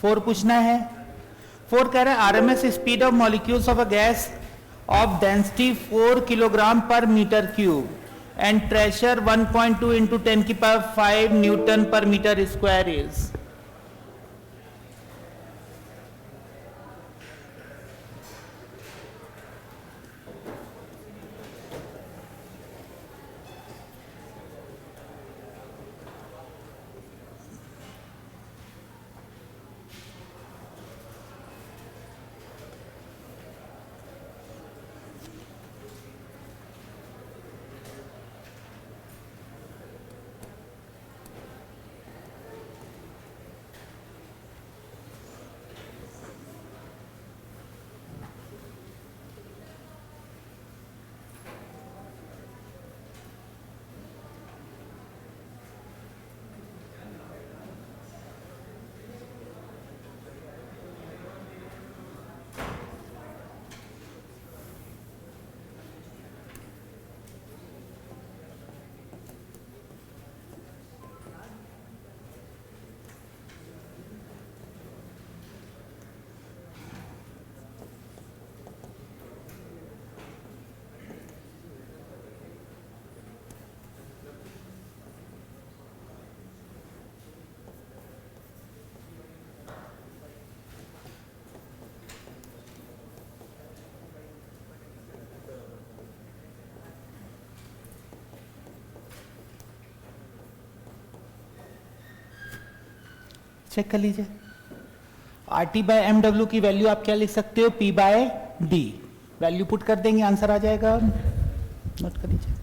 4 पूछना है। 4 कह रहा है RMS speed of molecules of a gas of density 4 kilogram per metre cube and pressure 1.2 into 10 की power 5 newton per metre square is. Check कर लीजिए। RT बाय एमडब्ल्यू की वैल्यू आप क्या लिख सकते हो, P by D. Value put कर देंगे, आंसर आ जाएगा। नोट कर लीजिए।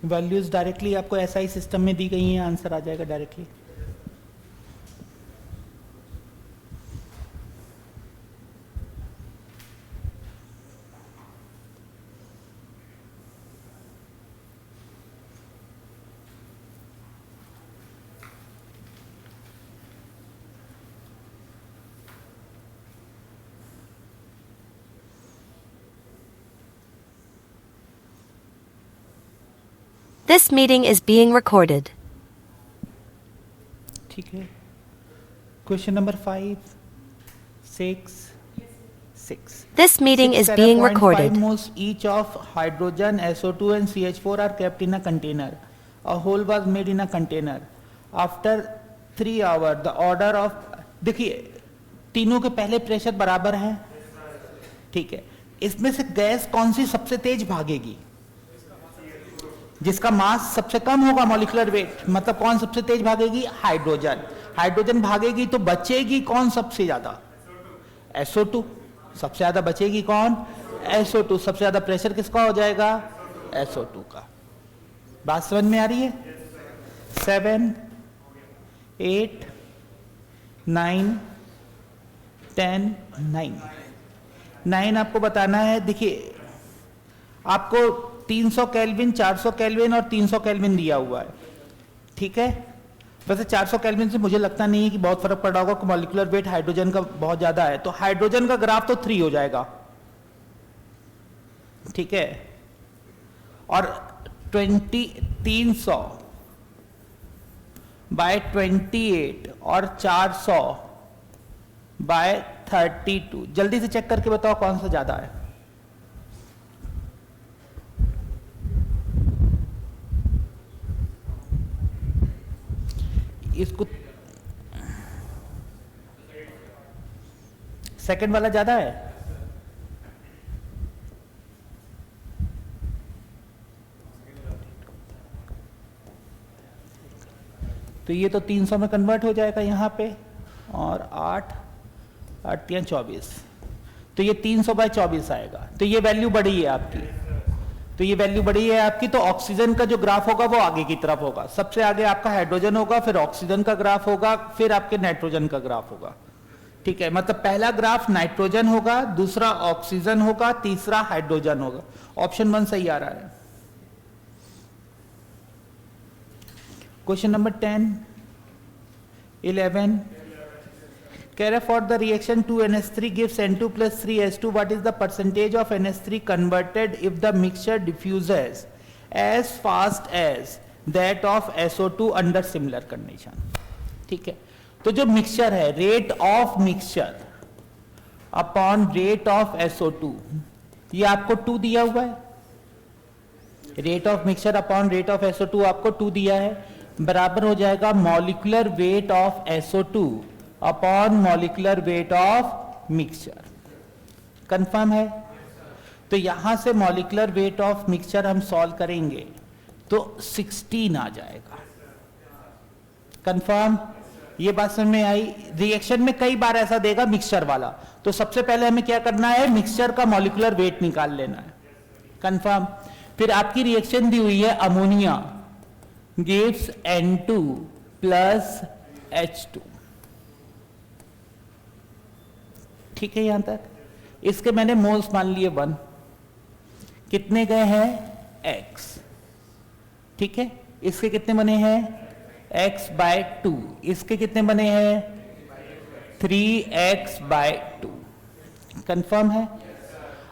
वैल्यूज डायरेक्टली आपको SI सिस्टम में दी गई हैं, आंसर आ जाएगा directly. This meeting is being recorded. ठीक है। Question number 5, 6. This meeting is being recorded. 0.5 moles each of hydrogen, SO2 and CH4 are kept in a container. A hole was made in a container. After 3 hours, the order of, देखिए तीनों के पहले pressure बराबर है, ठीक है। इसमें से गैस कौन सी सबसे तेज भागेगी? जिसका मास सबसे कम होगा, मॉलिक्यूलर वेट, मतलब कौन सबसे तेज भागेगी? हाइड्रोजन। हाइड्रोजन भागेगी तो बचेगी कौन सबसे ज्यादा? SO2। सबसे ज्यादा बचेगी कौन? SO2। सबसे ज्यादा प्रेशर किसका हो जाएगा? SO2 का। बात समझ में आ रही है? 7, 8, 9, 10, 9 आपको बताना है। देखिए आपको 300 केल्विन, 400 केल्विन और 300 केल्विन दिया हुआ है, ठीक है। वैसे 400 केल्विन से मुझे लगता नहीं है कि बहुत फर्क पड़ा होगा, मॉलिक्यूलर वेट हाइड्रोजन का बहुत ज्यादा है, तो हाइड्रोजन का ग्राफ तो 3 हो जाएगा, ठीक है। और 300 बाय 28 और 400 बाय 32, जल्दी से चेक करके बताओ कौन सा ज्यादा है। इसको सेकंड वाला ज्यादा है, तो ये तो 300 में कन्वर्ट हो जाएगा यहां पे, और 8 या 24, तो ये 300 बाय 24 आएगा। तो ये वैल्यू बढ़ी है आपकी, तो ये वैल्यू बढ़ी है आपकी। तो ऑक्सीजन का जो ग्राफ होगा वो आगे की तरफ होगा, सबसे आगे आपका हाइड्रोजन होगा, फिर ऑक्सीजन का ग्राफ होगा, फिर आपके नाइट्रोजन का ग्राफ होगा, ठीक है। मतलब पहला ग्राफ नाइट्रोजन होगा, दूसरा ऑक्सीजन होगा, तीसरा हाइड्रोजन होगा। ऑप्शन 1 सही आ रहा है। क्वेश्चन नंबर 10, 11 कह रहे for the reaction 2NH3 gives N2 plus 3H2 what is the percentage of NH3 converted if the mixture diffuses as fast as that of SO2 under similar condition. ठीक है, तो जो mixture है rate of mixture upon rate of SO2, ये आपको 2 दिया हुआ है, rate of mixture upon rate of SO2 आपको 2 दिया है, बराबर हो जाएगा molecular weight of SO2 upon molecular weight of mixture. Confirm है? तो यहां से मॉलिक्यूलर वेट ऑफ मिक्सचर हम सॉल्व करेंगे तो 16 आ जाएगा. कंफर्म? ये बात समझ में आई? रिएक्शन में कई बार ऐसा देगा मिक्सचर वाला, तो सबसे पहले हमें क्या करना है, मिक्सचर का मॉलिक्यूलर वेट निकाल लेना है. कंफर्म? फिर आपकी रिएक्शन दी हुई है ammonia gives N2 plus H2. ठीक है यहां तक? इसके मैंने मोल्स मान लिए 1. कितने गए हैं? X. ठीक है, इसके कितने बने हैं? x/2. इसके कितने बने हैं? 3x/2. कंफर्म है?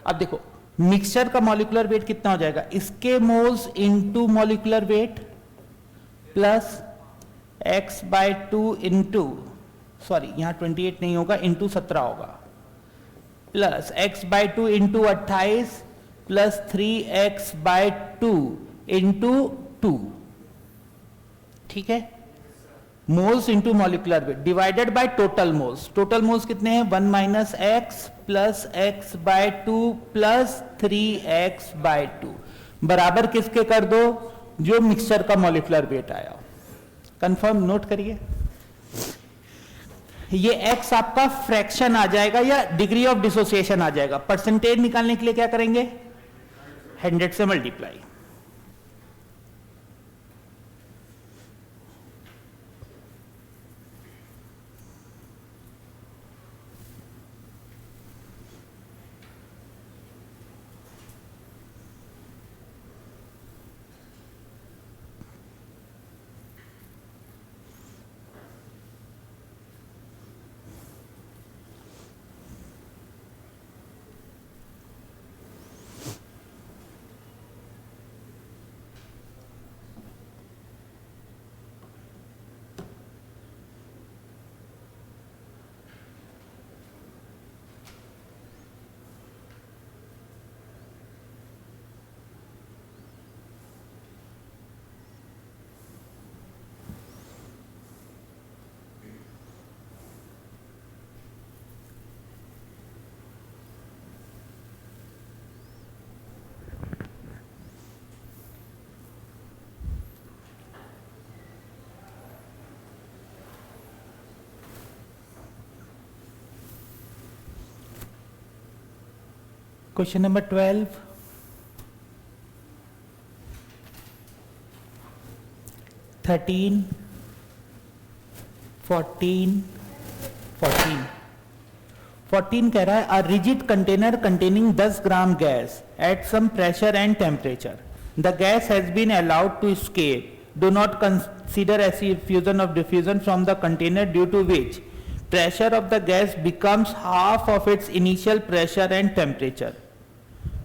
अब देखो मिक्सचर का मॉलिक्यूलर वेट कितना हो जाएगा, इसके moles into molecular weight plus x/2 into, sorry यहां 28 नहीं होगा, इनटू 17 होगा, plus x/2 into 28 plus 3x/2 into 2. ठीक है, moles into molecular weight divided by total moles. Total moles कितने हैं? 1 minus x plus x/2 plus 3x/2 बराबर किसके कर दो? जो मिक्सचर का मॉलिक्यूलर वेट आया. कंफर्म? नोट करिए, ये x आपका फ्रैक्शन आ जाएगा या डिग्री ऑफ डिसोसिएशन आ जाएगा. परसेंटेज निकालने के लिए क्या करेंगे? 100 से मल्टीप्लाई. Question number 12. 13, 14, 14. 14 कह रहा है a rigid container containing 10 gram gas at some pressure and temperature. The gas has been allowed to escape. Do not consider as effusion of diffusion from the container due to which pressure of the gas becomes half of its initial pressure and temperature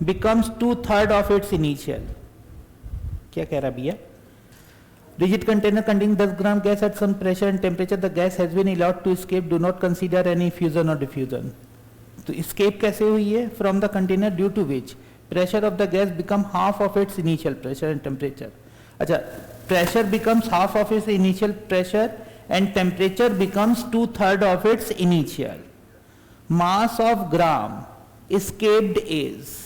becomes 2/3 of its initial. क्या कह रहा भैया? Rigid container containing 10 gram gas at some pressure and temperature, the gas has been allowed to escape. Do not consider any fusion or diffusion. तो escape कैसे हुई है? From the container due to which pressure of the gas become half of its initial pressure and temperature. अच्छा, pressure becomes half of its initial pressure and temperature becomes 2/3 of its initial. Mass of gram escaped is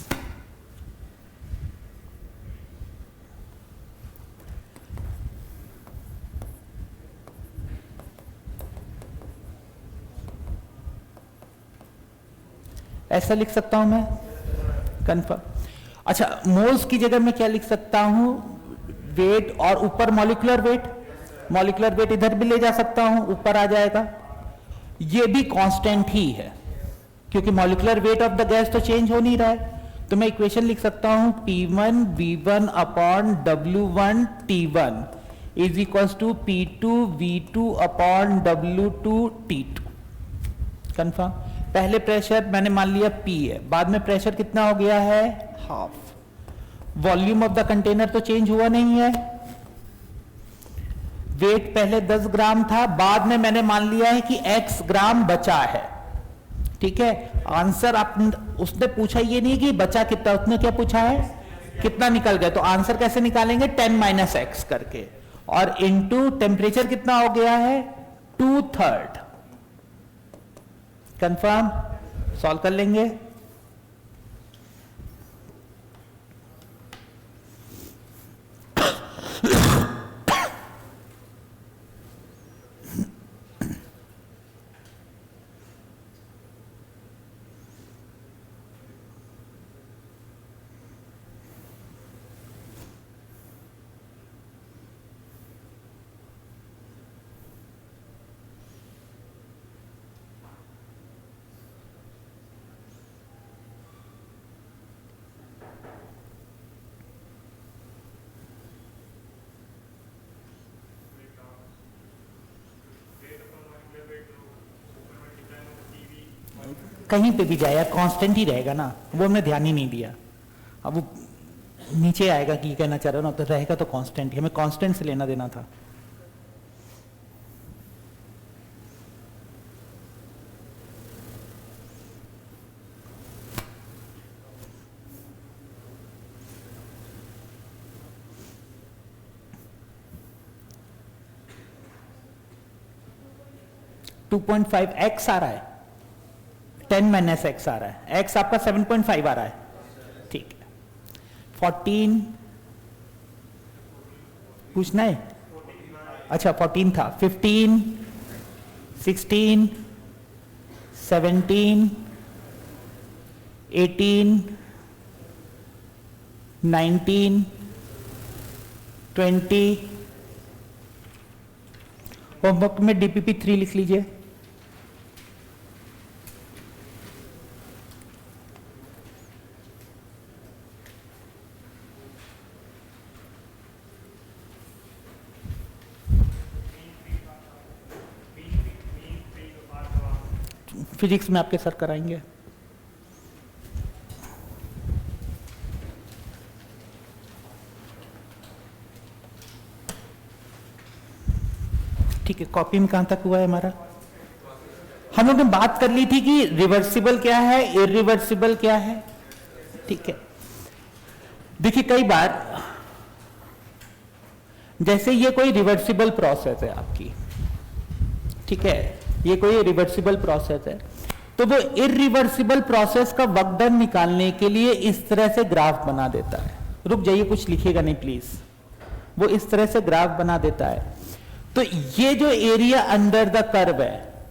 ऐसा लिख सकता हूं मैं. Confirm? अच्छा, moles की जगह मैं क्या लिख सकता हूं? वेट और ऊपर मॉलिक्यूलर वेट. मॉलिक्यूलर वेट इधर भी ले जा सकता हूं, ऊपर आ जाएगा. ये भी कांस्टेंट ही है क्योंकि molecular weight of the gas तो चेंज हो नहीं रहा है. तो मैं इक्वेशन लिख सकता हूं P1 V1 upon W1 T1 is equal to P2 V2 upon W2 T2. Confirm. पहले प्रेशर मैंने मान लिया P है, बाद में प्रेशर कितना हो गया है, half. Volume of the container तो चेंज हुआ नहीं है। वेट पहले 10 ग्राम था, बाद में मैंने मान लिया है कि x ग्राम बचा है। ठीक है, आंसर आप उसने पूछा ये नहीं कि बचा कितना, उसने क्या पूछा है, कितना निकल गया। तो आंसर कैसे निकालेंगे, 10 - x करके, और इनटू टेम्परेचर कितना हो गया है, 2/3। कंफर्म, सॉल्व कर लेंगे। कहीं पे भी जाए कांस्टेंट ही रहेगा ना, वो हमने ध्यान ही नहीं दिया। अब वो नीचे आएगा कि कहना चाह रहा हूं ना, तो रहेगा तो कांस्टेंट ही, हमें कांस्टेंट से लेना देना था। टू 2.5x आ रहा है, 10 - x आ रहा है, x आपका 7.5 आ रहा है। ठीक है, 14 पूछना है, अच्छा 14 था, 15, 16, 17, 18, 19, 20। होमवर्क में DPP 3 लिख लीजिए। फिजिक्स में आपके सर कराएंगे। ठीक है, कॉपी में कहां तक हुआ है हमारा, हम लोग ने बात कर ली थी कि रिवर्सिबल क्या है, इरिवर्सिबल क्या है। ठीक है, देखिए कई बार जैसे ये कोई रिवर्सिबल प्रोसेस है आपकी, ठीक है, ये कोई रिवर्सिबल प्रोसेस है, तो वो इरिवर्सिबल प्रोसेस का वर्क डन निकालने के लिए इस तरह से ग्राफ बना देता है। रुक जाइए, कुछ लिखिएगा नहीं प्लीज, वो इस तरह से ग्राफ बना देता है। तो ये जो एरिया अंडर द कर्व है,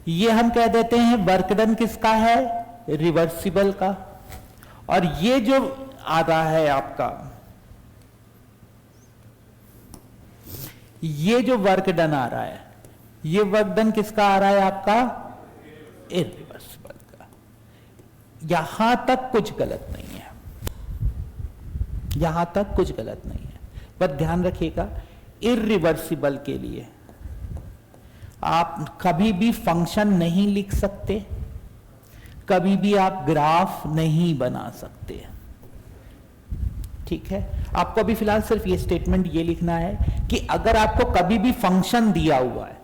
ये हम कह देते हैं वर्क डन किसका है, रिवर्सिबल का। और ये जो आ रहा है आपका, ये जो वर्क डन आ रहा है, ये वर्क डन किसका आ रहा है आपका, इरिवर्सिबल का। यहां तक कुछ गलत नहीं है, यहां तक कुछ गलत नहीं है, पर ध्यान रखिएगा इरिवर्सिबल के लिए आप कभी भी फंक्शन नहीं लिख सकते, कभी भी आप ग्राफ नहीं बना सकते। ठीक है, आपको अभी फिलहाल सिर्फ ये स्टेटमेंट ये लिखना है कि अगर आपको कभी भी फंक्शन दिया हुआ है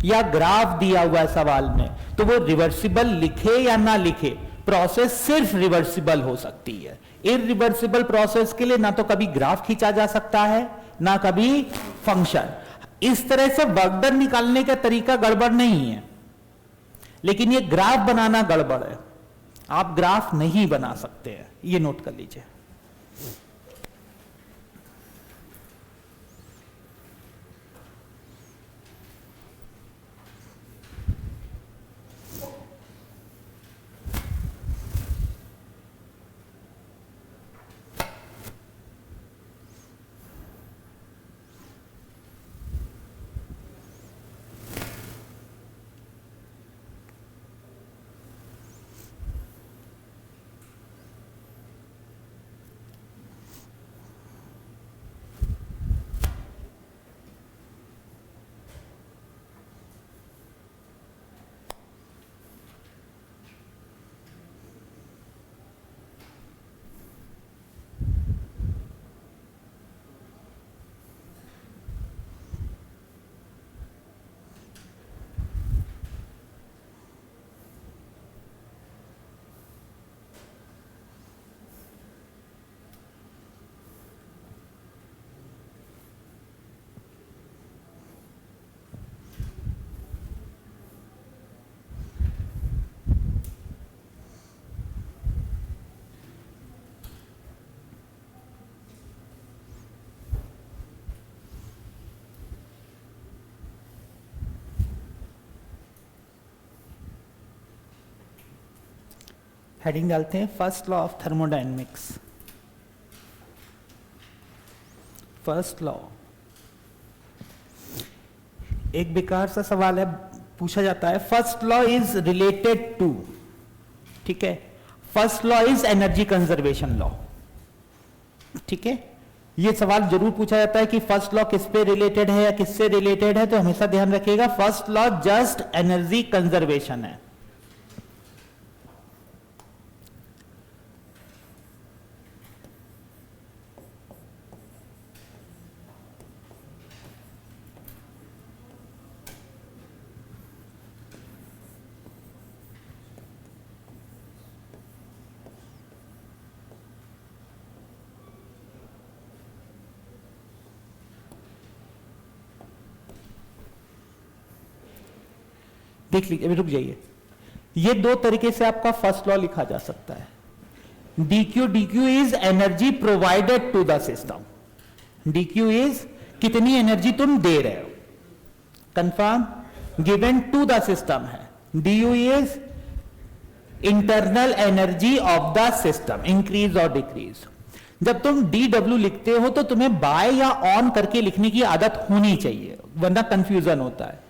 या ग्राफ दिया हुआ है सवाल में, तो वो रिवर्सिबल लिखे या ना लिखे, प्रोसेस सिर्फ रिवर्सिबल हो सकती है। इरिवर्सिबल प्रोसेस के लिए ना तो कभी ग्राफ खींचा जा सकता है, ना कभी फंक्शन। इस तरह से वर्क डन निकालने का तरीका गड़बड़ नहीं है, लेकिन ये ग्राफ बनाना गड़बड़ है। आप ग्राफ नहीं बना सकते हैं, ये नोट कर लीजिए। हेडिंग डालते हैं first law of thermodynamics. First law, एक बेकार सा सवाल है, पूछा जाता है first law is related to, ठीक है, first law is energy conservation law, ठीक है, ये सवाल जरूर पूछा जाता है कि फर्स्ट लॉ किस पे रिलेटेड है या किससे रिलेटेड है, तो हमेशा ध्यान रखिएगा first law just energy conservation है। देख लीजिए, अभी रुक जाइए, ये दो तरीके से आपका फर्स्ट लॉ लिखा जा सकता है। dq is energy provided to the system. dq is कितनी एनर्जी तुम दे रहे हो, confirm, given to the system है। du is internal energy of the system, increase और डिक्रीज। जब तुम dw लिखते हो तो तुम्हें बाय या ऑन करके लिखने की आदत होनी चाहिए, वरना कंफ्यूजन होता है।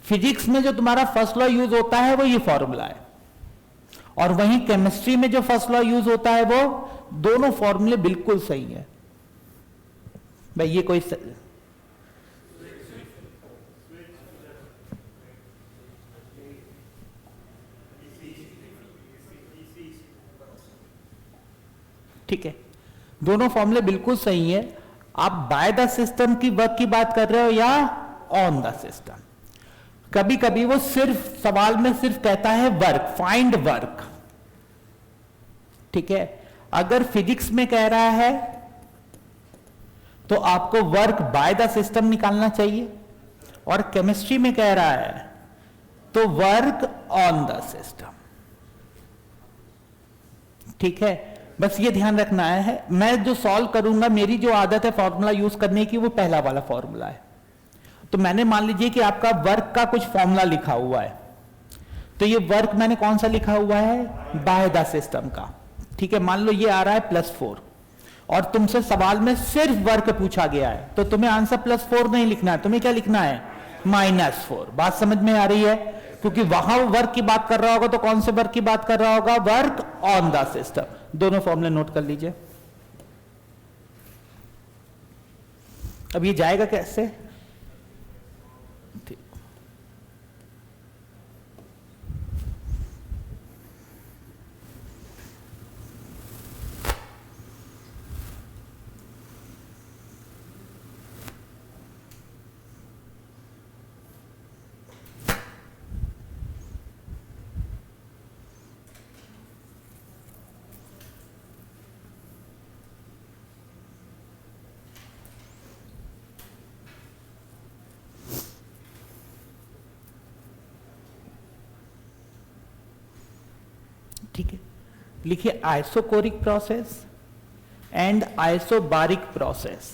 फिजिक्स में जो तुम्हारा फर्स्ट लॉ यूज होता है वो ये फॉर्मूला है, और वहीं केमिस्ट्री में जो फर्स्ट लॉ यूज होता है वो, दोनों फॉर्मूले बिल्कुल सही है भाई। ये कोई ठीक है, दोनों फॉर्मूले बिल्कुल सही है। आप बाय द सिस्टम की वर्क की बात कर रहे हो या ऑन द सिस्टम। कभी कभी वो सिर्फ सवाल में सिर्फ कहता है वर्क, फाइंड वर्क, ठीक है। अगर फिजिक्स में कह रहा है तो आपको वर्क बाय द सिस्टम निकालना चाहिए, और केमिस्ट्री में कह रहा है तो वर्क ऑन द सिस्टम, ठीक है। बस ये ध्यान रखना है, मैं जो सॉल्व करूंगा, मेरी जो आदत है फॉर्मूला यूज करने की, वो पहला वाला फॉर्मूला है। तो मैंने मान लीजिए कि आपका वर्क का कुछ फॉर्मूला लिखा हुआ है, तो ये वर्क मैंने कौन सा लिखा हुआ है, बाय द सिस्टम का, ठीक है। मान लो ये आ रहा है +4, और तुमसे सवाल में सिर्फ वर्क पूछा गया है, तो तुम्हें आंसर +4 नहीं लिखना है, तुम्हें क्या लिखना है, -4। बात समझ में आ रही है, क्योंकि वहां वर्क की बात कर रहा होगा तो कौन से वर्क की बात कर रहा होगा, वर्क ऑन द सिस्टम। दोनों फॉर्मूले नोट कर लीजिए। अब ये जाएगा कैसे, ठीक, ठीक है। लिखिए isochoric process and isobaric process.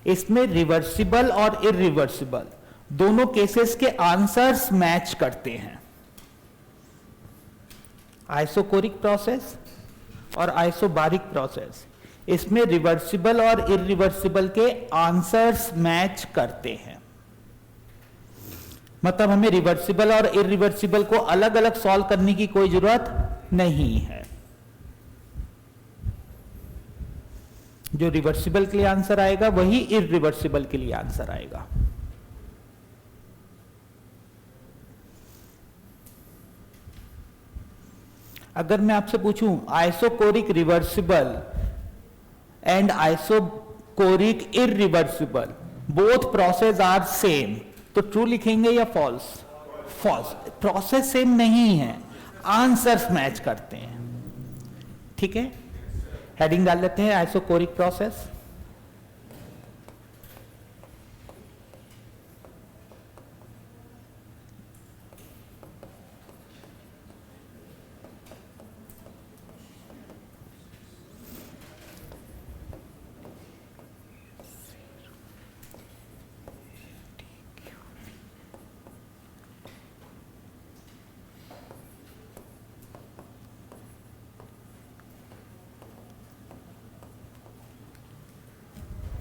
इसमें रिवर्सिबल और इरिवर्सिबल दोनों केसेस के आंसर्स मैच करते हैं। आइसोकोरिक प्रोसेस और आइसोबारिक प्रोसेस, इसमें रिवर्सिबल और इरिवर्सिबल के आंसर्स मैच करते हैं। मतलब हमें रिवर्सिबल और इरिवर्सिबल को अलग अलग सॉल्व करने की कोई जरूरत नहीं है। जो रिवर्सिबल के लिए आंसर आएगा वही इरिवर्सिबल के लिए आंसर आएगा। अगर मैं आपसे पूछूं isochoric reversible and isochoric irreversible, both process are same, तो ट्रू लिखेंगे या फॉल्स, फॉल्स। प्रोसेस सेम नहीं है, आंसर्स मैच करते हैं, ठीक है। हेडिंग डाल लेते हैं आइसोकोरिक प्रोसेस।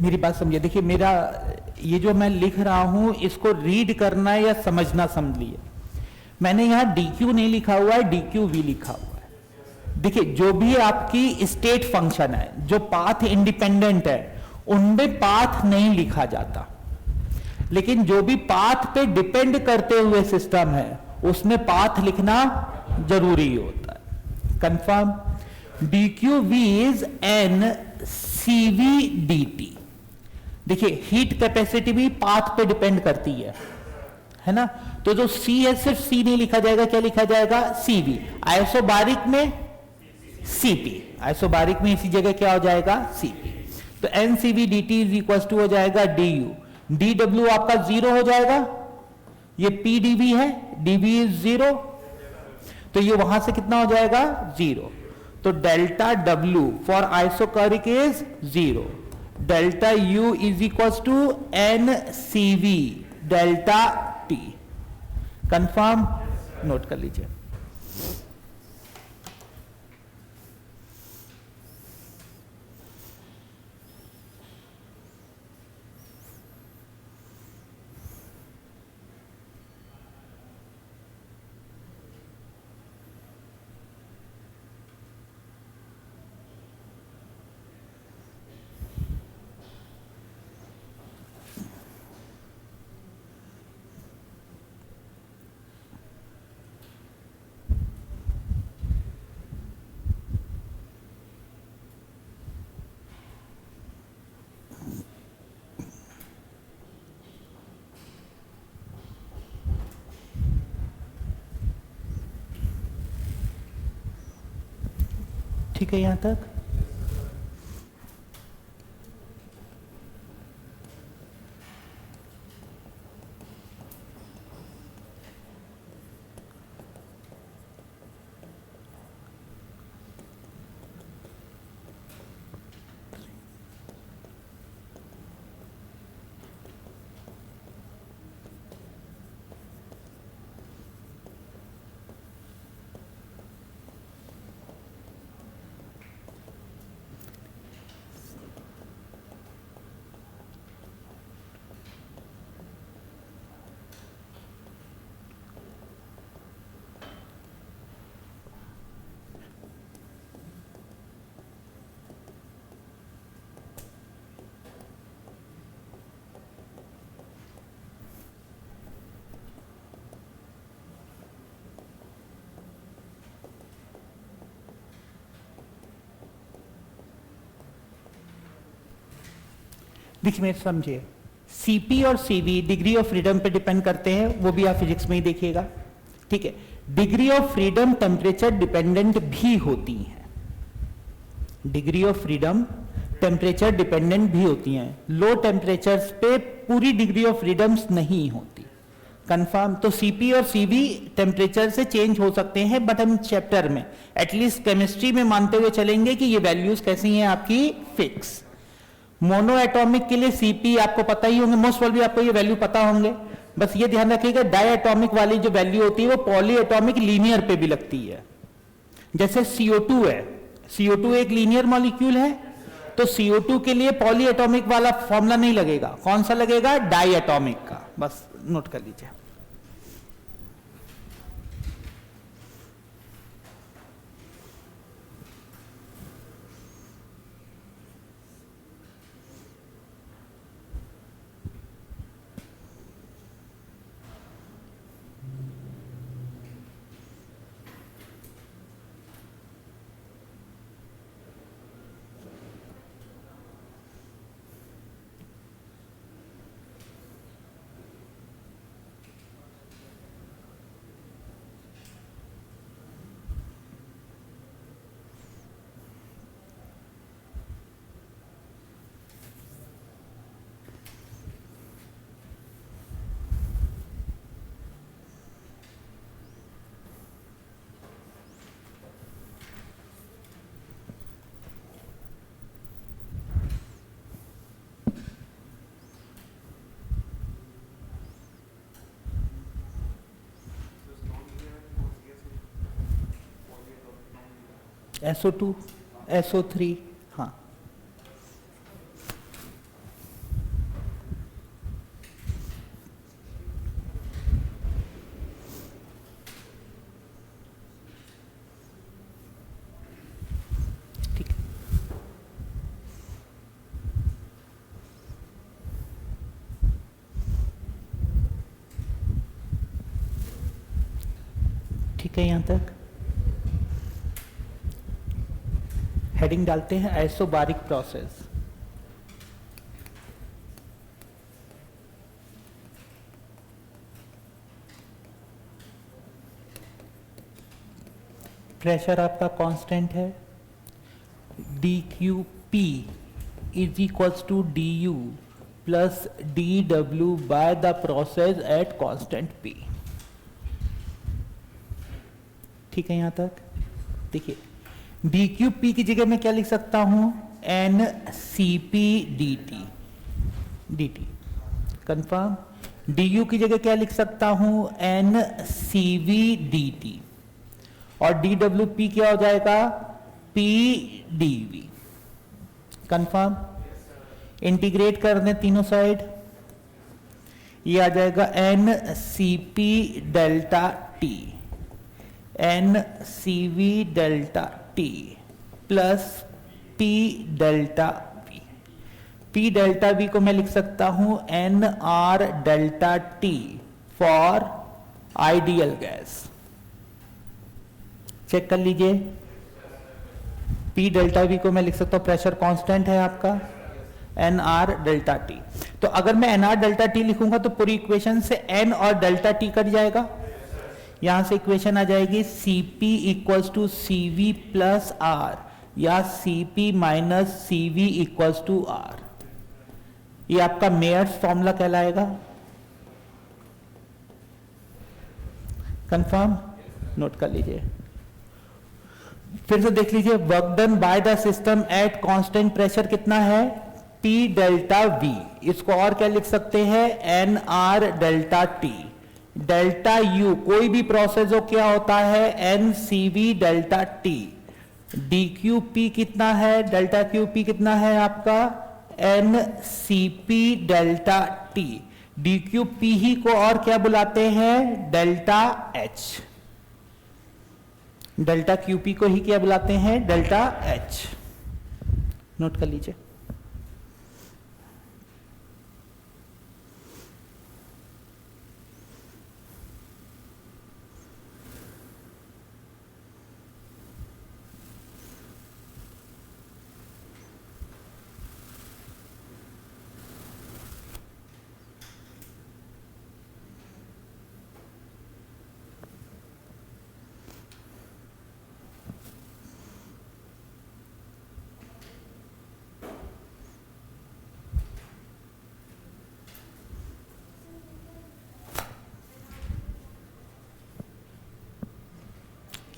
मेरी बात समझिए, देखिए मेरा ये जो मैं लिख रहा हूं इसको रीड करना या समझना समझिए। मैंने यहाँ DQ नहीं लिखा हुआ है, DQV लिखा हुआ है। देखिए जो भी आपकी स्टेट फंक्शन है जो पाथ इंडिपेंडेंट है उनमें पाथ नहीं लिखा जाता, लेकिन जो भी पाथ पे डिपेंड करते हुए सिस्टम है उसमें पाथ लिखना जरूरी होता है। Confirm? DQV is an CVDT। देखिए हीट कैपेसिटी भी पाथ पे डिपेंड करती है ना? तो जो C है सिर्फ C नहीं लिखा जाएगा, क्या लिखा जाएगा? CV। आइसोबारिक में CP, आइसोबारिक में इसी जगह क्या हो जाएगा? CP। तो NCVDT इज इक्वल टू हो जाएगा DU। DW आपका 0 हो जाएगा, ये PDV है, DV इज 0, तो ये वहां से कितना हो जाएगा? 0। तो delta W for isochoric is 0। Delta U is equal to NCV delta T। Confirm? Note कर लीजिए। ठीक है यहां तक? देखिए मेरे समझिए, CP और CV डिग्री ऑफ फ्रीडम पे डिपेंड करते हैं, वो भी आप फिजिक्स में ही देखिएगा। ठीक है, degree of freedom temperature dependent भी होती है। Degree of freedom temperature dependent भी होती हैं। लो टेम्परेचर्स पे पूरी डिग्री ऑफ फ्रीडम्स नहीं होती। कंफर्म? तो CP और CV टेम्परेचर से चेंज हो सकते हैं, बट हम चैप्टर में एटलीस्ट केमिस्ट्री में मानते हुए चलेंगे कि ये वैल्यूज कैसी हैं आपकी? फिक्स। मोनो एटॉमिक के लिए CP आपको पता ही होंगे, मोस्ट प्रोबेबली आपको ये वैल्यू पता होंगे। बस ये ध्यान रखिएगा डाई एटॉमिक वाली जो वैल्यू होती है वो पॉली एटॉमिक लीनियर पे भी लगती है। जैसे CO2 है, CO2 एक लीनियर मॉलिक्यूल है, तो CO2 के लिए पॉली एटॉमिक वाला फॉर्मूला नहीं लगेगा। कौन सा लगेगा? डाई एटॉमिक का। बस नोट कर लीजिए। SO2, SO3, हाँ ठीक है, यहां तक हेडिंग डालते हैं आइसोबारिक प्रोसेस। प्रेशर आपका कांस्टेंट है, dQP is equals to du plus dW by the process at constant P। ठीक है, यहां तक देखिए dQP की जगह मैं क्या लिख सकता हूं, NCP dt कंफर्म। du की जगह क्या लिख सकता हूं, NCV dt, और dWP क्या हो जाएगा, PdV कंफर्म। इंटीग्रेट कर दें तीनों साइड, ये आ जाएगा NCP delta T, NCV delta T plus P delta V। P delta V को मैं लिख सकता हूं NR delta T for ideal gas. Check कर लीजिए, P डेल्टा V को मैं लिख सकता हूं, प्रेशर कांस्टेंट है आपका NR डेल्टा T। तो अगर मैं NR डेल्टा T लिखूंगा तो पूरी इक्वेशन से N और डेल्टा T कट जाएगा, यहां से इक्वेशन आ जाएगी Cp equals to CV plus R या Cp minus CV equals to R। ये आपका मेयर्स फॉर्मूला कहलाएगा। कंफर्म, नोट कर लीजिए। फिर से देख लीजिए, work done by the system at constant pressure कितना है, P डेल्टा V। इसको और क्या लिख सकते हैं, NR delta T। Delta U कोई भी प्रोसेस हो क्या होता है, NCV डेल्टा T। dQP कितना है, डेल्टा QP कितना है आपका, NCP डेल्टा T। dQP ही को और क्या बुलाते हैं, डेल्टा H। डेल्टा QP को ही क्या बुलाते हैं, डेल्टा H। नोट कर लीजिए।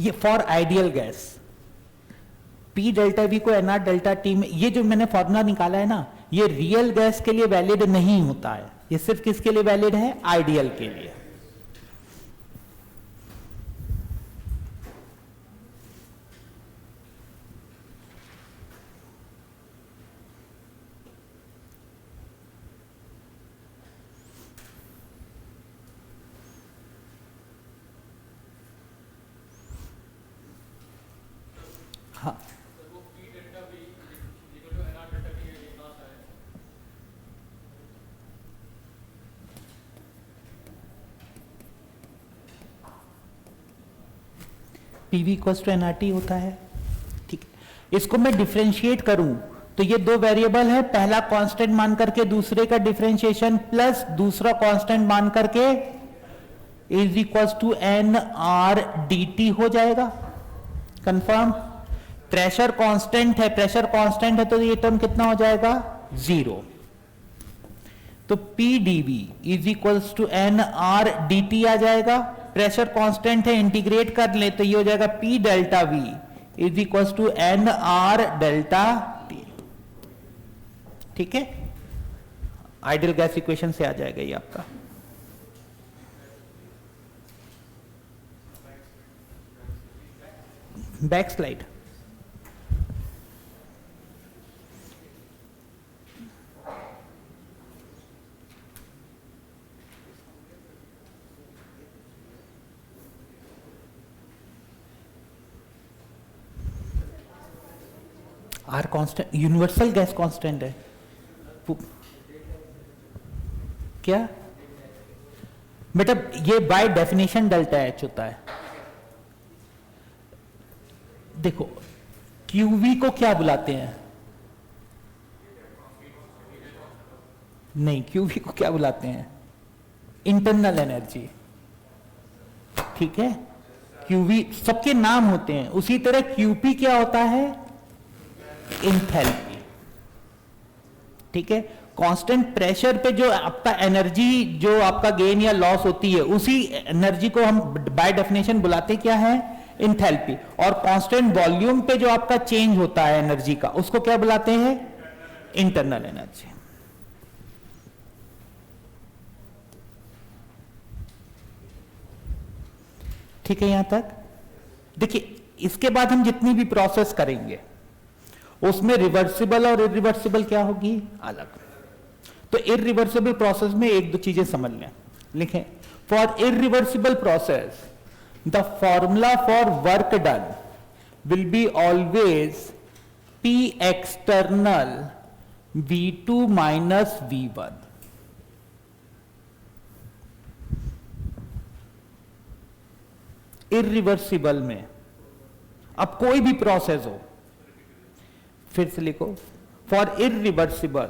ये for ideal gas, P delta V को NR डेल्टा T में, ये जो मैंने फॉर्मूला निकाला है ना, ये रियल गैस के लिए वैलिड नहीं होता है, ये सिर्फ किसके लिए वैलिड है, आइडियल के लिए। हाँ, PV इक्वल्स टू NRT होता है। ठीक है, इसको मैं डिफरेंशिएट करूं तो ये दो वेरिएबल है, पहला कांस्टेंट मान करके दूसरे का डिफरेंशिएशन प्लस दूसरा कांस्टेंट मान करके इज इक्वल्स टू NRDT हो जाएगा। कंफर्म। प्रेशर कांस्टेंट है, प्रेशर कांस्टेंट है तो ये टर्म कितना हो जाएगा, 0। तो PdV is equals to NRDT आ जाएगा। प्रेशर कांस्टेंट है, इंटीग्रेट कर ले तो ये हो जाएगा P delta V is equals to NR delta T। ठीक है, आइडियल गैस इक्वेशन से आ जाएगा ये आपका। Back slide. R constant, universal gas constant है क्या बेटा, ये बाय डेफिनेशन डेल्टा एच होता है। देखो क्यूवी को क्या बुलाते हैं? नहीं, क्यूवी को क्या बुलाते हैं? Internal energy. ठीक है, क्यूवी सबके नाम होते हैं, उसी तरह क्यूपी क्या होता है? इंथैल्पी। ठीक है, कांस्टेंट प्रेशर पे जो आपका एनर्जी, जो आपका गेन या लॉस होती है, उसी एनर्जी को हम बाय डेफिनेशन बुलाते क्या है? इंथैल्पी। और कांस्टेंट वॉल्यूम पे जो आपका चेंज होता है एनर्जी का, उसको क्या बुलाते हैं? Internal energy. ठीक है, यहां तक। देखिए, इसके बाद हम जितनी भी प्रोसेस करेंगे उसमें रिवर्सिबल और इरिवर्सिबल क्या होगी? अलग। तो इरिवर्सिबल प्रोसेस में एक दो चीजें समझ लें, लिखें। For irreversible process the formula for work done will be always P external V2 minus V1। Irreversible में अब कोई भी प्रोसेस हो, फिर से लिखो, for irreversible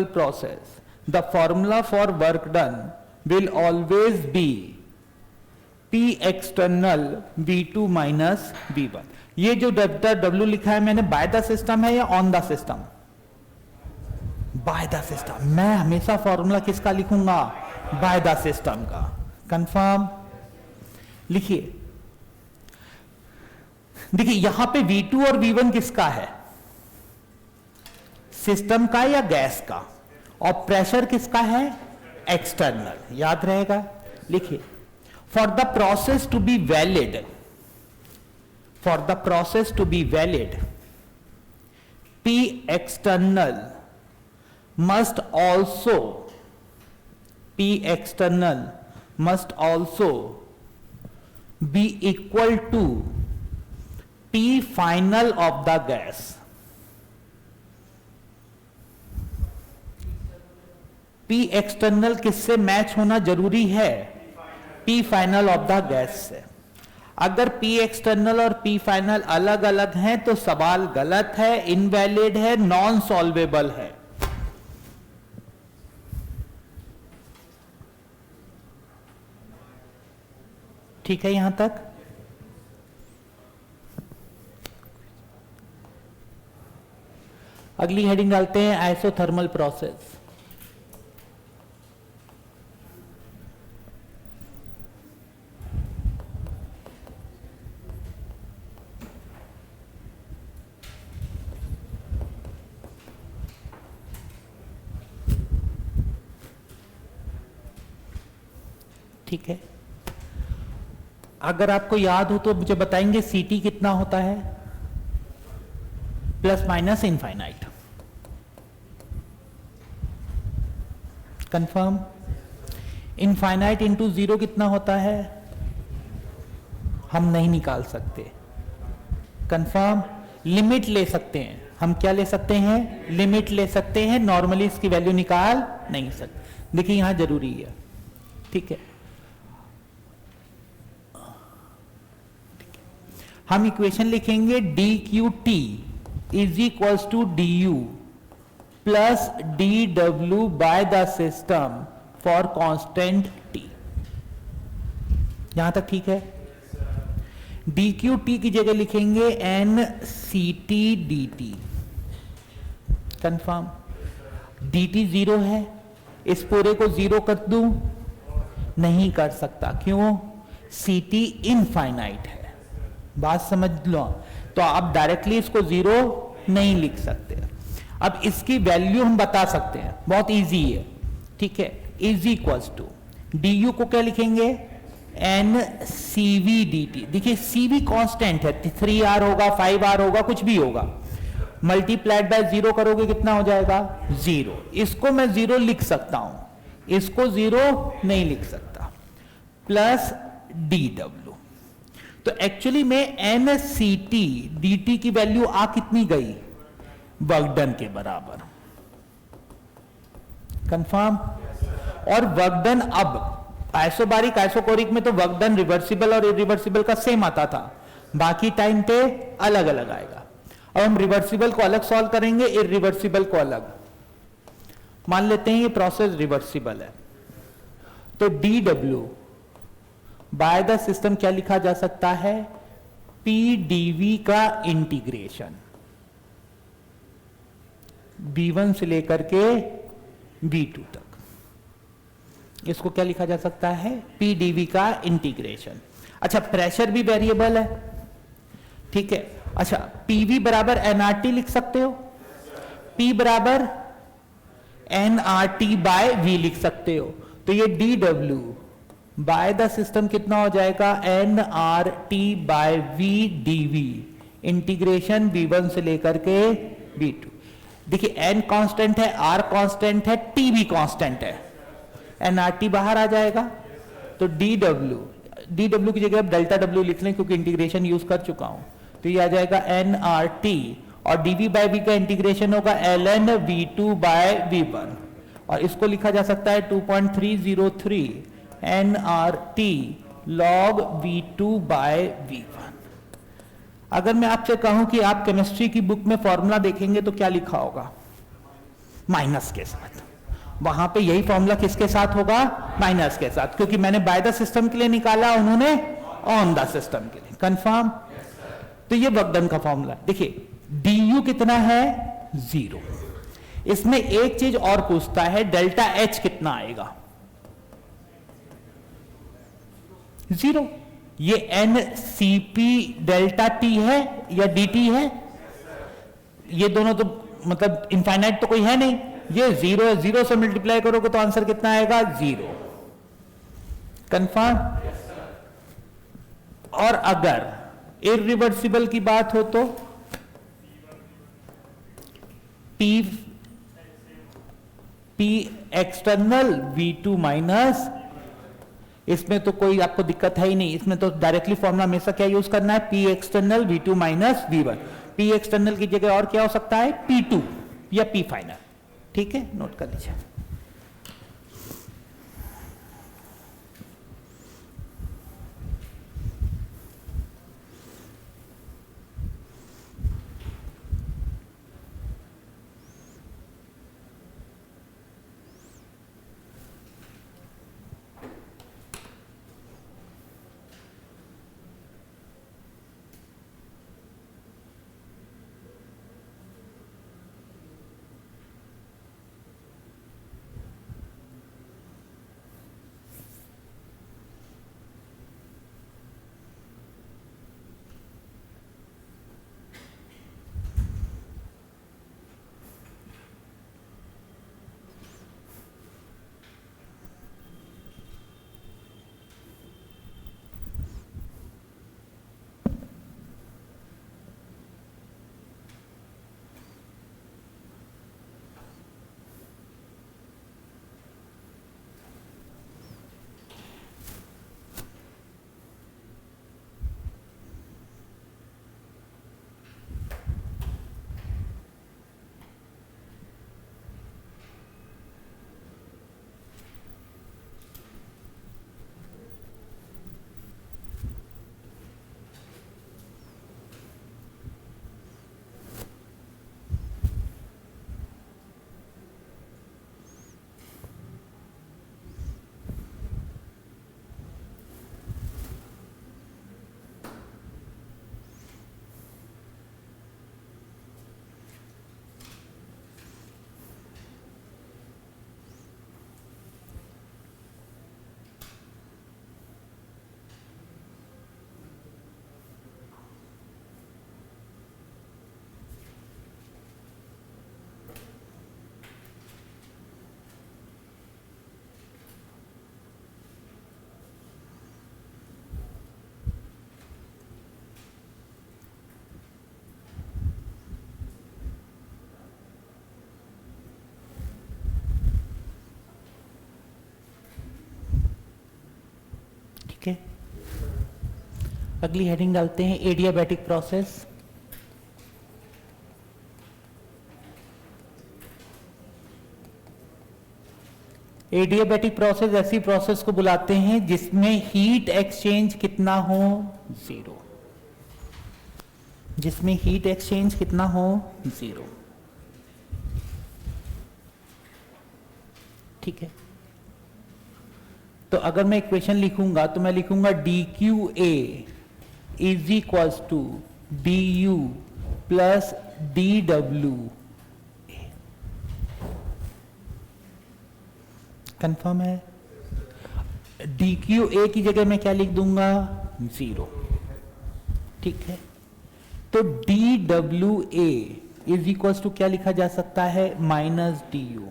process the formula for work done will always be P external V2 minus V1। ये जो W लिखा है मैंने, बाय द सिस्टम है या on the system? Bye the system. मैं हमेशा फॉर्मूला किसका लिखूंगा? बाय द सिस्टम का। कंफर्म? लिखिए, देखिए यहां पे V2 और V1 किसका है? सिस्टम का या गैस का? और प्रेशर किसका है? एक्सटर्नल। याद रहेगा? लिखिए, for the process to be valid, P external must also be equal to P final of the gas। P external किससे मैच होना जरूरी है? P final of the gas से। अगर P एक्सटर्नल और P फाइनल अलग अलग हैं तो सवाल गलत है, इनवैलिड है, नॉन सॉल्वेबल है। ठीक है, यहां तक। अगली हेडिंग डालते हैं, आइसोथर्मल प्रोसेस। ठीक है, अगर आपको याद हो तो मुझे बताएंगे सीटी कितना होता है? Plus minus infinite. Confirm? Infinite into zero कितना होता है? हम नहीं निकाल सकते। कंफर्म? लिमिट ले सकते हैं हम। क्या ले सकते हैं? लिमिट ले सकते हैं, नॉर्मली इसकी वैल्यू निकाल नहीं सकते। देखिए यहां जरूरी है। ठीक है, हम इक्वेशन लिखेंगे D Q T is equals to D U plus D W by the system for constant T. यहां तक ठीक है? डी क्यू टी की जगह लिखेंगे N C T D T. Confirm? D T zero है, इस पूरे को जीरो कर दूं? नहीं कर सकता। क्यों? सी टी इनफाइनाइट है। बात समझ लो। तो आप डायरेक्टली इसको जीरो नहीं लिख सकते। अब इसकी वैल्यू हम बता सकते हैं, बहुत इजी है। ठीक है, is equals to D U को क्या लिखेंगे? N CV D T. देखिए सीवी कांस्टेंट है, 3R होगा, 5R होगा, कुछ भी होगा। मल्टीप्लाइड बाय जीरो करोगे कितना हो जाएगा? जीरो। इसको मैं जीरो लिख सकता हूं, इसको जीरो नहीं लिख सकता। Plus D W. तो एक्चुअली में N C T D T की वैल्यू आ कितनी गई? वर्क डन के बराबर। कंफर्म? और वर्क डन अब आइसोबारिक आइसोकोरिक में तो वर्क डन रिवर्सिबल और इरिवर्सिबल का सेम आता था, बाकी टाइम पे अलग अलग आएगा। अब हम रिवर्सिबल को अलग सॉल्व करेंगे, इरिवर्सिबल को अलग। मान लेते हैं ये प्रोसेस रिवर्सिबल है, तो dw बाय द सिस्टम क्या लिखा जा सकता है, pdv का इंटीग्रेशन v1 से लेकर के v2 तक, इसको क्या लिखा जा सकता है, pdv का इंटीग्रेशन। अच्छा, प्रेशर भी वेरिएबल है, ठीक है। अच्छा, pv बराबर nRT लिख सकते हो, p बराबर nRT बाय v लिख सकते हो, तो ये dw बाय द सिस्टम कितना हो जाएगा, nRT by v dv integration v1 से लेकर के v2। देखिए n कांस्टेंट है, r कांस्टेंट है, t भी कांस्टेंट है, nRT बाहर आ जाएगा, तो dw की जगह अब डेल्टा w लिख लें क्योंकि इंटीग्रेशन यूज कर चुका हूं, तो ये आ जाएगा nRT और dv बाय v का इंटीग्रेशन होगा ln v2 बाय v1, और इसको लिखा जा सकता है 2.303 nRT log v2 by v1। अगर मैं आपसे कहूं कि आप केमिस्ट्री की बुक में फॉर्मूला देखेंगे तो क्या लिखा होगा, माइनस के साथ, वहां पे यही फॉर्मूला किसके साथ होगा, माइनस के साथ, क्योंकि मैंने बाय द सिस्टम के लिए निकाला, उन्होंने ऑन द सिस्टम के लिए। कंफर्म? तो ये वर्क डन का फॉर्मूला। देखिए du कितना है, 0। इसमें एक चीज और पूछता है, डेल्टा H कितना आएगा, 0। ये NCP डेल्टा T है या DT है, ये दोनों तो मतलब इनफाइनाइट तो कोई है नहीं, ये 0 है, 0 से मल्टीप्लाई करोगे तो आंसर कितना आएगा, 0। कंफर्म? और अगर इरिवर्सिबल की बात हो तो P एक्सटर्नल V2 माइनस, इसमें तो कोई आपको दिक्कत है ही नहीं, इसमें तो डायरेक्टली फॉर्मूला हमेशा क्या यूज करना है, P external V2 minus V1। P external की जगह और क्या हो सकता है, P2 या P फाइनल, ठीक है, नोट कर लीजिए। ठीक है, अगली हेडिंग डालते हैं एडियाबैटिक प्रोसेस। एडियाबैटिक प्रोसेस ऐसी प्रोसेस को बुलाते हैं जिसमें हीट एक्सचेंज कितना हो, जीरो। जिसमें हीट एक्सचेंज कितना हो, जीरो। ठीक है, तो अगर मैं इक्वेशन लिखूंगा तो मैं लिखूंगा D Q A is equals to D U plus D W. Confirm है? डी क्यू ए की जगह मैं क्या लिख दूंगा, जीरो। ठीक है, तो D W A is equals to क्या लिखा जा सकता है, माइनस डी यू।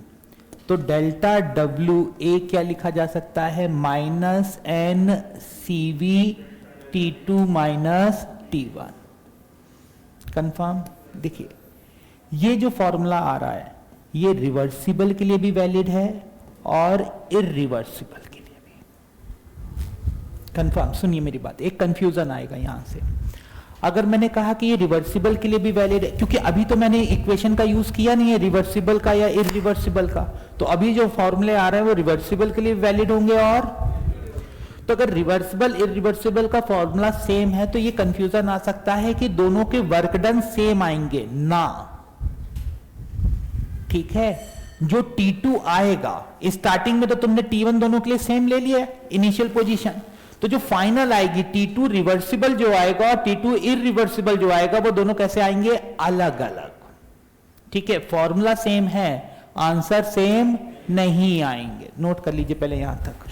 तो डेल्टा डब्ल्यू ए क्या लिखा जा सकता है, minus N C V T two minus T one. Confirm? देखिए ये जो फॉर्मूला आ रहा है ये रिवर्सिबल के लिए भी वैलिड है और इरिवर्सिबल के लिए भी। कंफर्म? सुनिए मेरी बात, एक कंफ्यूजन आएगा यहां से। अगर मैंने कहा कि ये रिवर्सिबल के लिए भी वैलिड है, क्योंकि अभी तो मैंने इक्वेशन का यूज किया नहीं है रिवर्सिबल का या इरिवर्सिबल का, तो अभी जो फॉर्मूले आ रहे हैं वो रिवर्सिबल के लिए वैलिड होंगे। और तो अगर रिवर्सिबल इरिवर्सिबल का फॉर्मूला सेम है तो ये कंफ्यूजन आ सकता है कि दोनों के वर्क डन सेम आएंगे ना। ठीक है, जो T2 आएगा स्टार्टिंग में तो तुमने T1 दोनों के लिए सेम ले लिया इनिशियल पोजीशन, तो जो फाइनल आएगी T2 रिवर्सिबल जो आएगा और T2 इरिवर्सिबल जो आएगा वो दोनों कैसे आएंगे, अलग अलग। ठीक है, फॉर्मूला सेम है, आंसर सेम नहीं आएंगे। नोट कर लीजिए पहले यहां तक।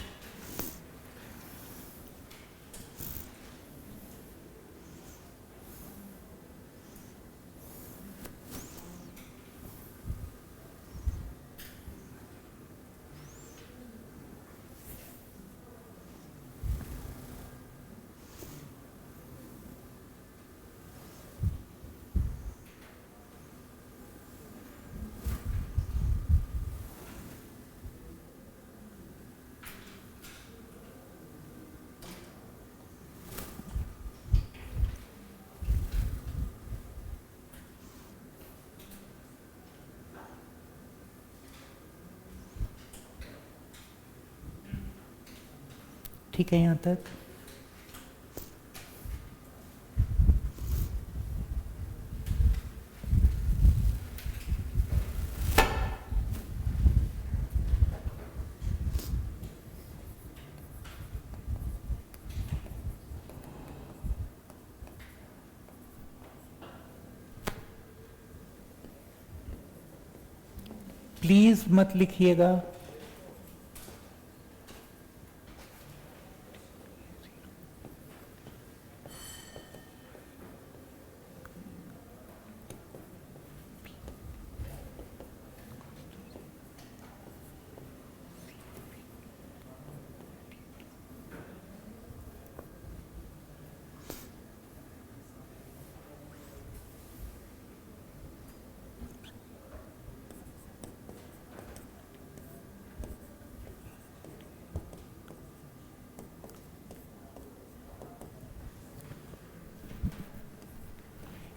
ठीक है यहां तक? प्लीज मत लिखिएगा।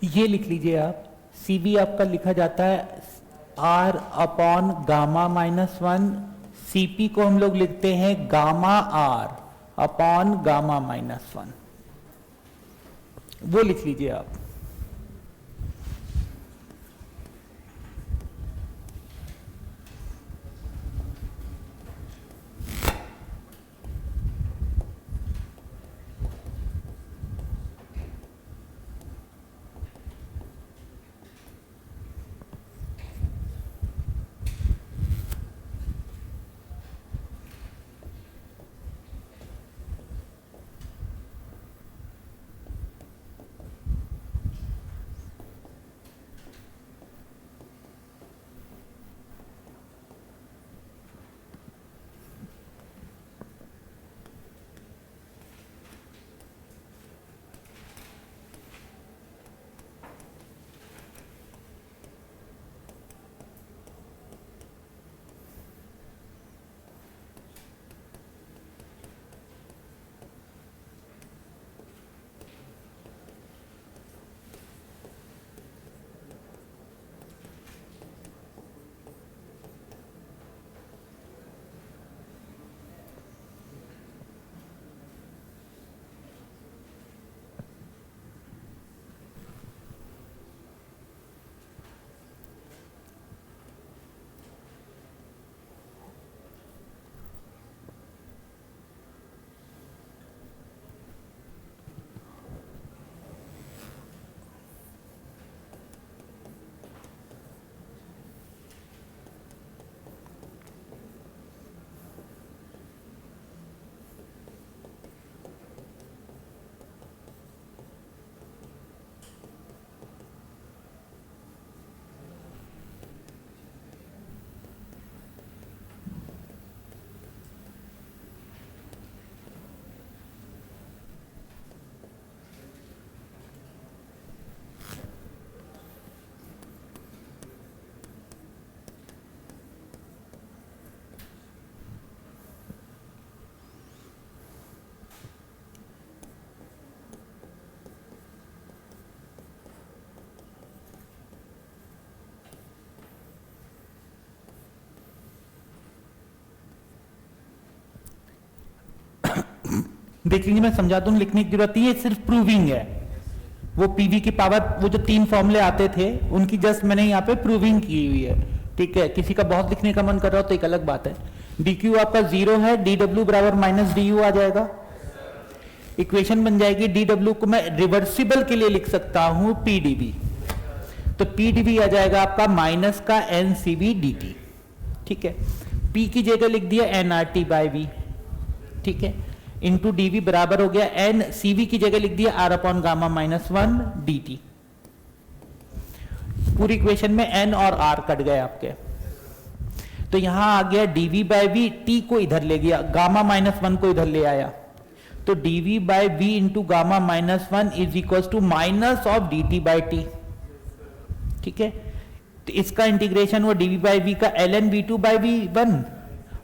ये लिख लीजिए आप, सीबी आपका लिखा जाता है R upon gamma minus one, CP को हम लोग लिखते हैं gamma R upon gamma minus one, वो लिख लीजिए आप। देख लीजिए, मैं समझा दूं, लिखने की जरूरत नहीं है, सिर्फ प्रूविंग है। वो पीवी की पावर, वो जो 3 फॉर्मूले आते थे उनकी जस्ट मैंने यहाँ पे प्रूविंग की हुई है। ठीक है, किसी का बहुत लिखने का मन कर रहा हो तो एक अलग बात है। dq आपका 0 है, dw बराबर माइनस du आ जाएगा। इक्वेशन बन जाएगी, dw को मैं रिवर्सिबल के लिए लिख सकता हूं pdv, तो pdv आ जाएगा आपका माइनस का ncv dt। ठीक है, p की जगह लिख दिया nRT बाय v, ठीक है, इंटू dv बराबर हो गया ncv की जगह लिख दिया r upon gamma minus 1 dt। पूरी इक्वेशन में n और r कट गए आपके, तो यहां आ गया dv बाय v, t को इधर ले गया, गामा माइनस 1 को इधर ले आया, तो dv by v into gamma minus 1 is equal to minus of dt by t। ठीक है, तो इसका इंटीग्रेशन हुआ dv बाय v का ln v2 बाय v1,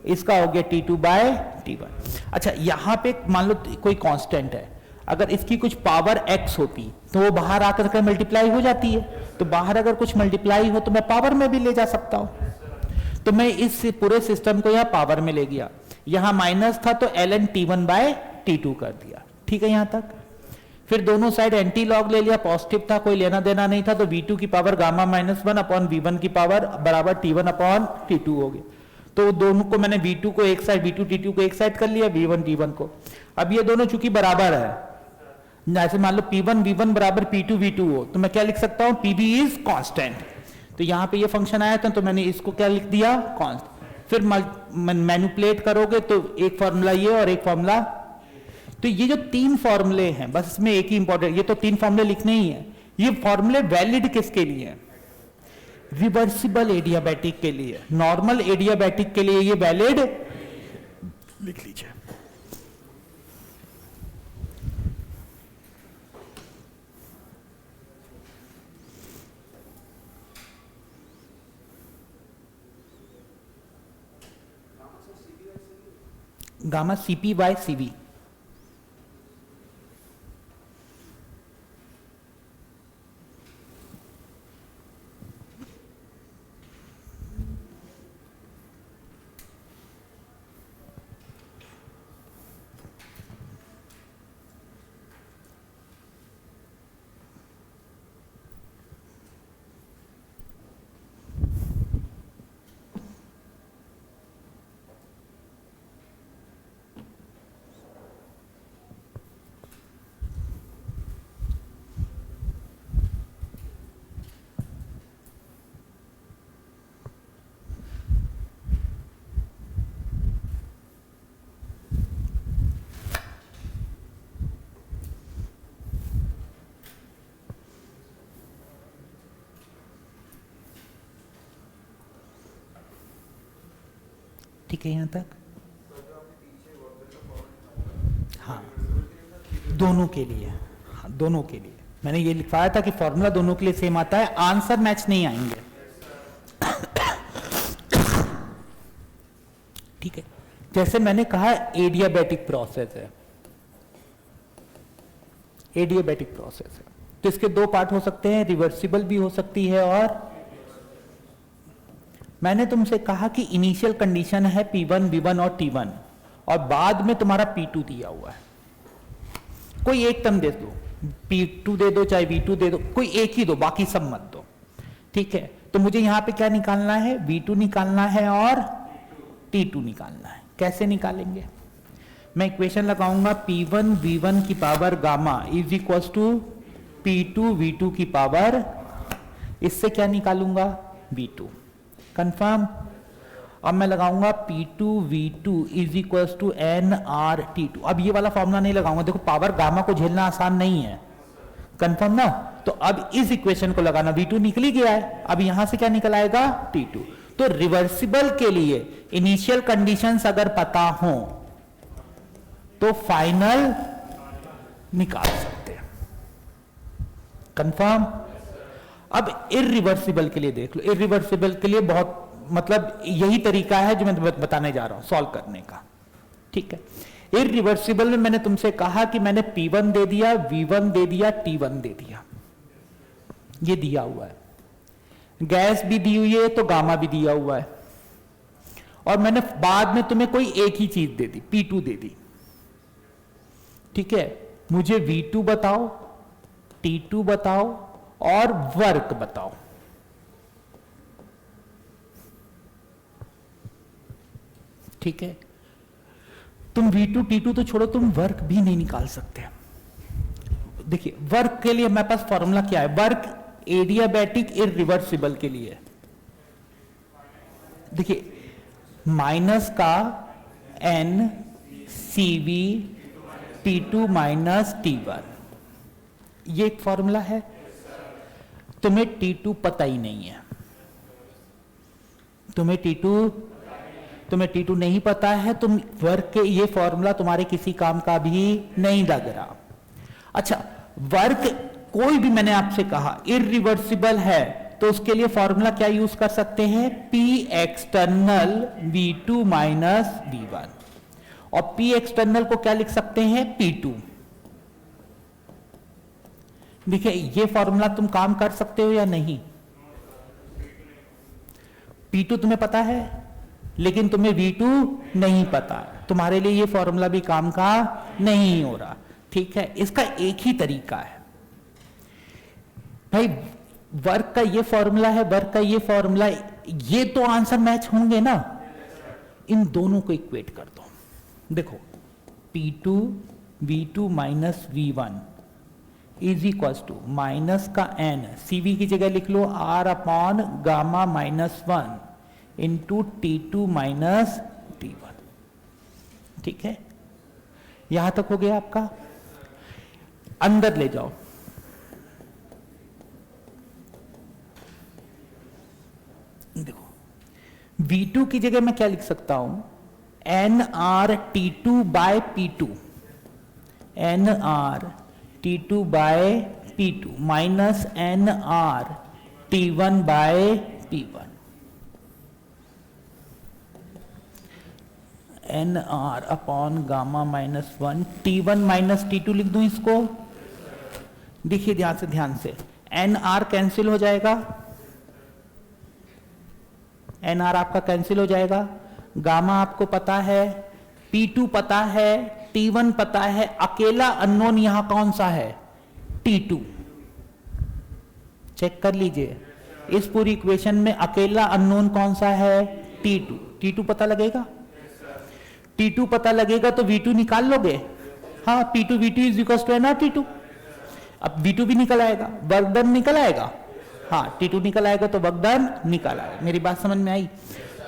इसका हो गया t2 बाय t1। अच्छा, यहां पे मान लो कोई कांस्टेंट है, अगर इसकी कुछ पावर x होती तो वो बाहर आकर के मल्टीप्लाई हो जाती है, तो बाहर अगर कुछ मल्टीप्लाई हो तो मैं पावर में भी ले जा सकता हूं। तो मैं इस पूरे सिस्टम को यहां पावर में ले गया, यहां माइनस था तो ln t1 बाय t2 कर दिया। ठीक है यहां तक। फिर दोनों साइड एंटी लॉग ले लिया, पॉजिटिव था, कोई लेना देना नहीं था, तो v2 की power gamma minus 1 upon v1 की पावर बराबर t1 अपॉन t2 हो गया। तो दोनों को मैंने v2 को एक साइड, v2 t2 को एक साइड कर लिया, v1 t1 को। अब ये दोनों चूंकि बराबर है, जैसे मान लो p1 v1 बराबर p2 v2 हो, तो मैं क्या लिख सकता हूं, pv इज कांस्टेंट। तो यहां पे ये फंक्शन आया था, तो मैंने इसको क्या लिख दिया, कांस्टेंट। फिर मैनिपुलेट करोगे तो एक फॉर्मूला ये और एक फॉर्मूला, तो ये जो 3 फॉर्मूले हैं, बस इसमें एक ही इंपॉर्टेंट, ये तो 3 फॉर्मूले लिखने ही है। ये फॉर्मूले वैलिड किसके लिए है, रिवर्सिबल एडियाबैटिक के लिए। नॉर्मल एडियाबैटिक के लिए ये वैलिड लिख लीजिए। गामा CP बाय CV, ठीक है यहां तक। हाँ, दोनों के लिए, हाँ, दोनों के लिए मैंने ये लिखवाया था कि फॉर्मूला दोनों के लिए सेम आता है, आंसर मैच नहीं आएंगे। ठीक है, जैसे मैंने कहा एडियाबैटिक प्रोसेस है, एडियाबैटिक प्रोसेस है, तो इसके 2 पार्ट हो सकते हैं, रिवर्सिबल भी हो सकती है, और मैंने तुमसे कहा कि इनिशियल कंडीशन है P1 V1 और T1, और बाद में तुम्हारा P2 दिया हुआ है। कोई एक टर्म दे दो, P2 दे दो चाहे V2 दे दो, कोई एक ही दो, बाकी सब मत दो। ठीक है, तो मुझे यहां पे क्या निकालना है, V2 निकालना है और T2 निकालना है। कैसे निकालेंगे, मैं इक्वेशन लगाऊंगा, P1 V1 की power gamma is equal to P2 V2 की पावर, इससे क्या निकालूंगा, V2। कंफर्म। अब मैं लगाऊंगा P2 V2 is equal to nRT2। अब ये वाला फॉर्मूला नहीं लगाऊंगा, देखो पावर गामा को झेलना आसान नहीं है, कंफर्म ना। तो अब इस इक्वेशन को लगाना, V2 निकल ही गया है, अब यहां से क्या निकल आएगा, T2। तो रिवर्सिबल के लिए इनिशियल कंडीशंस अगर पता हो तो फाइनल निकाल सकते हैं, कंफर्म। अब इरिवर्सिबल के लिए देख लो, इरिवर्सिबल के लिए बहुत मतलब यही तरीका है जो मैं बताने जा रहा हूं सॉल्व करने का। ठीक है, इरिवर्सिबल में मैंने तुमसे कहा कि मैंने P1 दे दिया, V1 दे दिया, T1 दे दिया, ये दिया हुआ है, गैस भी दी हुई है तो गामा भी दिया हुआ है, और मैंने बाद में तुम्हें कोई एक ही चीज दे दी, P2 दे दी। ठीक है, मुझे V2 बताओ, T2 बताओ और वर्क बताओ। ठीक है, तुम V2 T2 तो छोड़ो, तुम वर्क भी नहीं निकाल सकते। देखिए वर्क के लिए हमारे पास फॉर्मूला क्या है, वर्क एडियाबैटिक इरिवर्सिबल के लिए देखिए माइनस का N CV T2 minus T1, ये एक फॉर्मूला है। तुम्हें T2 पता ही नहीं है, तुम्हें T2 नहीं पता है, तुम वर्क के ये फॉर्मूला तुम्हारे किसी काम का भी नहीं लग रहा। अच्छा, वर्क कोई भी मैंने आपसे कहा इरिवर्सिबल है तो उसके लिए फॉर्मूला क्या यूज कर सकते हैं, P external V2 minus V1, और P एक्सटर्नल को क्या लिख सकते हैं, P2। देखिए ये फॉर्मूला तुम काम कर सकते हो या नहीं, P2 तुम्हें पता है लेकिन तुम्हें V2 नहीं पता, तुम्हारे लिए ये फॉर्मूला भी काम का नहीं हो रहा। ठीक है, इसका एक ही तरीका है भाई, वर्क का ये फॉर्मूला है, वर्क का ये फॉर्मूला, ये तो आंसर मैच होंगे ना, इन दोनों को इक्वेट कर दो। देखो P2 V2 minus V1 is equal to minus का N CV की जगह लिख लो R upon gamma minus 1 into T2 minus T1। ठीक है, यहां तक हो गया आपका, अंदर ले जाओ। देखो V2 की जगह मैं क्या लिख सकता हूं, NR T2 by P2, NR T2 by P2 minus NR T1 by P1, NR upon gamma minus 1 T1 minus T2 लिख दूं इसको। देखिए ध्यान से NR कैंसिल हो जाएगा, NR आपका कैंसिल हो जाएगा, गामा आपको पता है, P2 पता है, T1 पता है, अकेला अननोन यहां कौन सा है, T2। चेक कर लीजिए इस पूरी इक्वेशन में अकेला अननोन कौन सा है, T2। T2 पता लगेगा, T2 पता लगेगा तो V2 निकाल लोगे। हाँ, P2 V2 is equal to NR T2। अब V2 भी निकल आएगा, वर्क डन निकल आएगा, हाँ T2 निकल आएगा तो वर्क डन निकल आएगा। मेरी बात समझ में आई?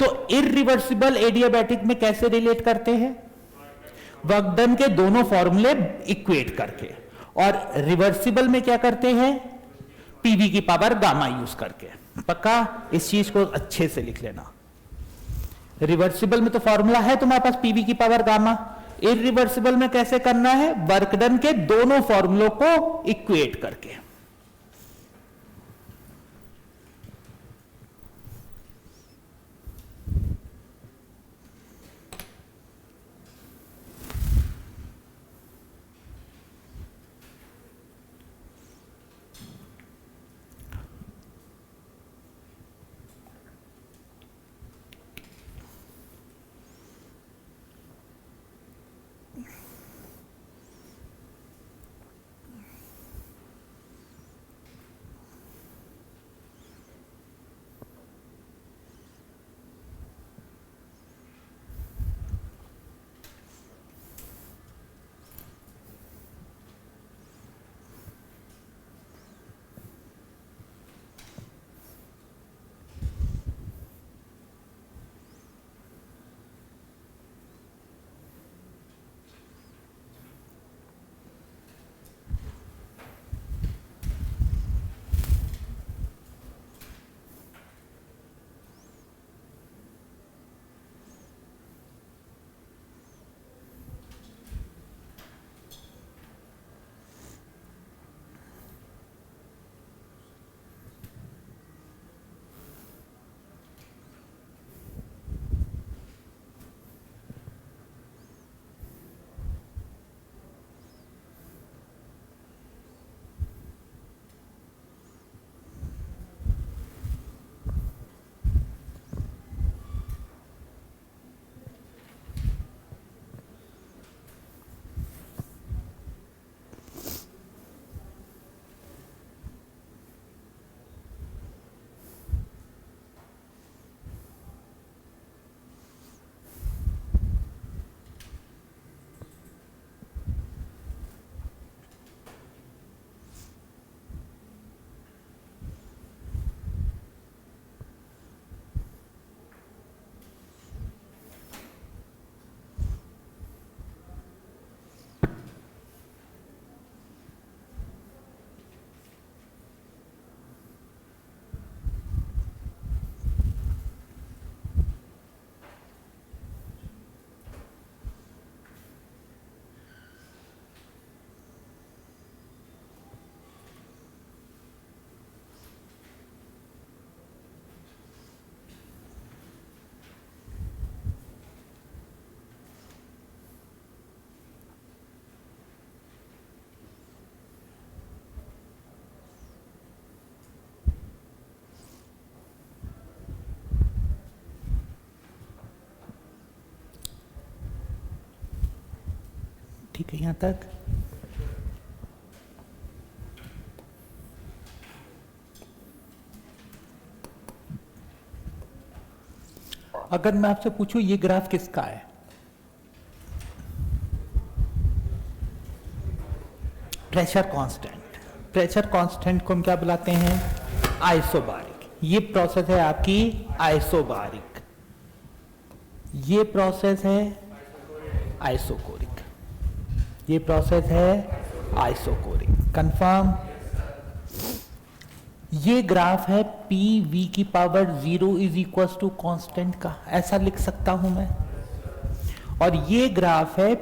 तो इरिवर्सिबल एडियाबैटिक में कैसे रिलेट करते हैं, वर्क डन के दोनों फॉर्मूले इक्वेट करके, और रिवर्सिबल में क्या करते हैं, पीवी की पावर गामा यूज करके। पक्का इस चीज को अच्छे से लिख लेना। रिवर्सिबल में तो फॉर्मूला है तुम्हारे पास पीवी की पावर गामा, इरिवर्सिबल में कैसे करना है, वर्क डन के दोनों फॉर्मूलों को इक्वेट करके। ठीक है यहां तक? अगर मैं आपसे पूछूं ये ग्राफ किसका है? Pressure constant. प्रेशर कांस्टेंट को हम क्या बुलाते हैं? आइसोबारिक। ये प्रोसेस है आपकी आइसोबारिक, ये प्रोसेस है आइसोकोरिक, ये प्रोसेस है आइसोकोरिक। कंफर्म? ये ग्राफ है पी वी की power 0 is equal to constant का, ऐसा लिख सकता हूं मैं। और ये ग्राफ है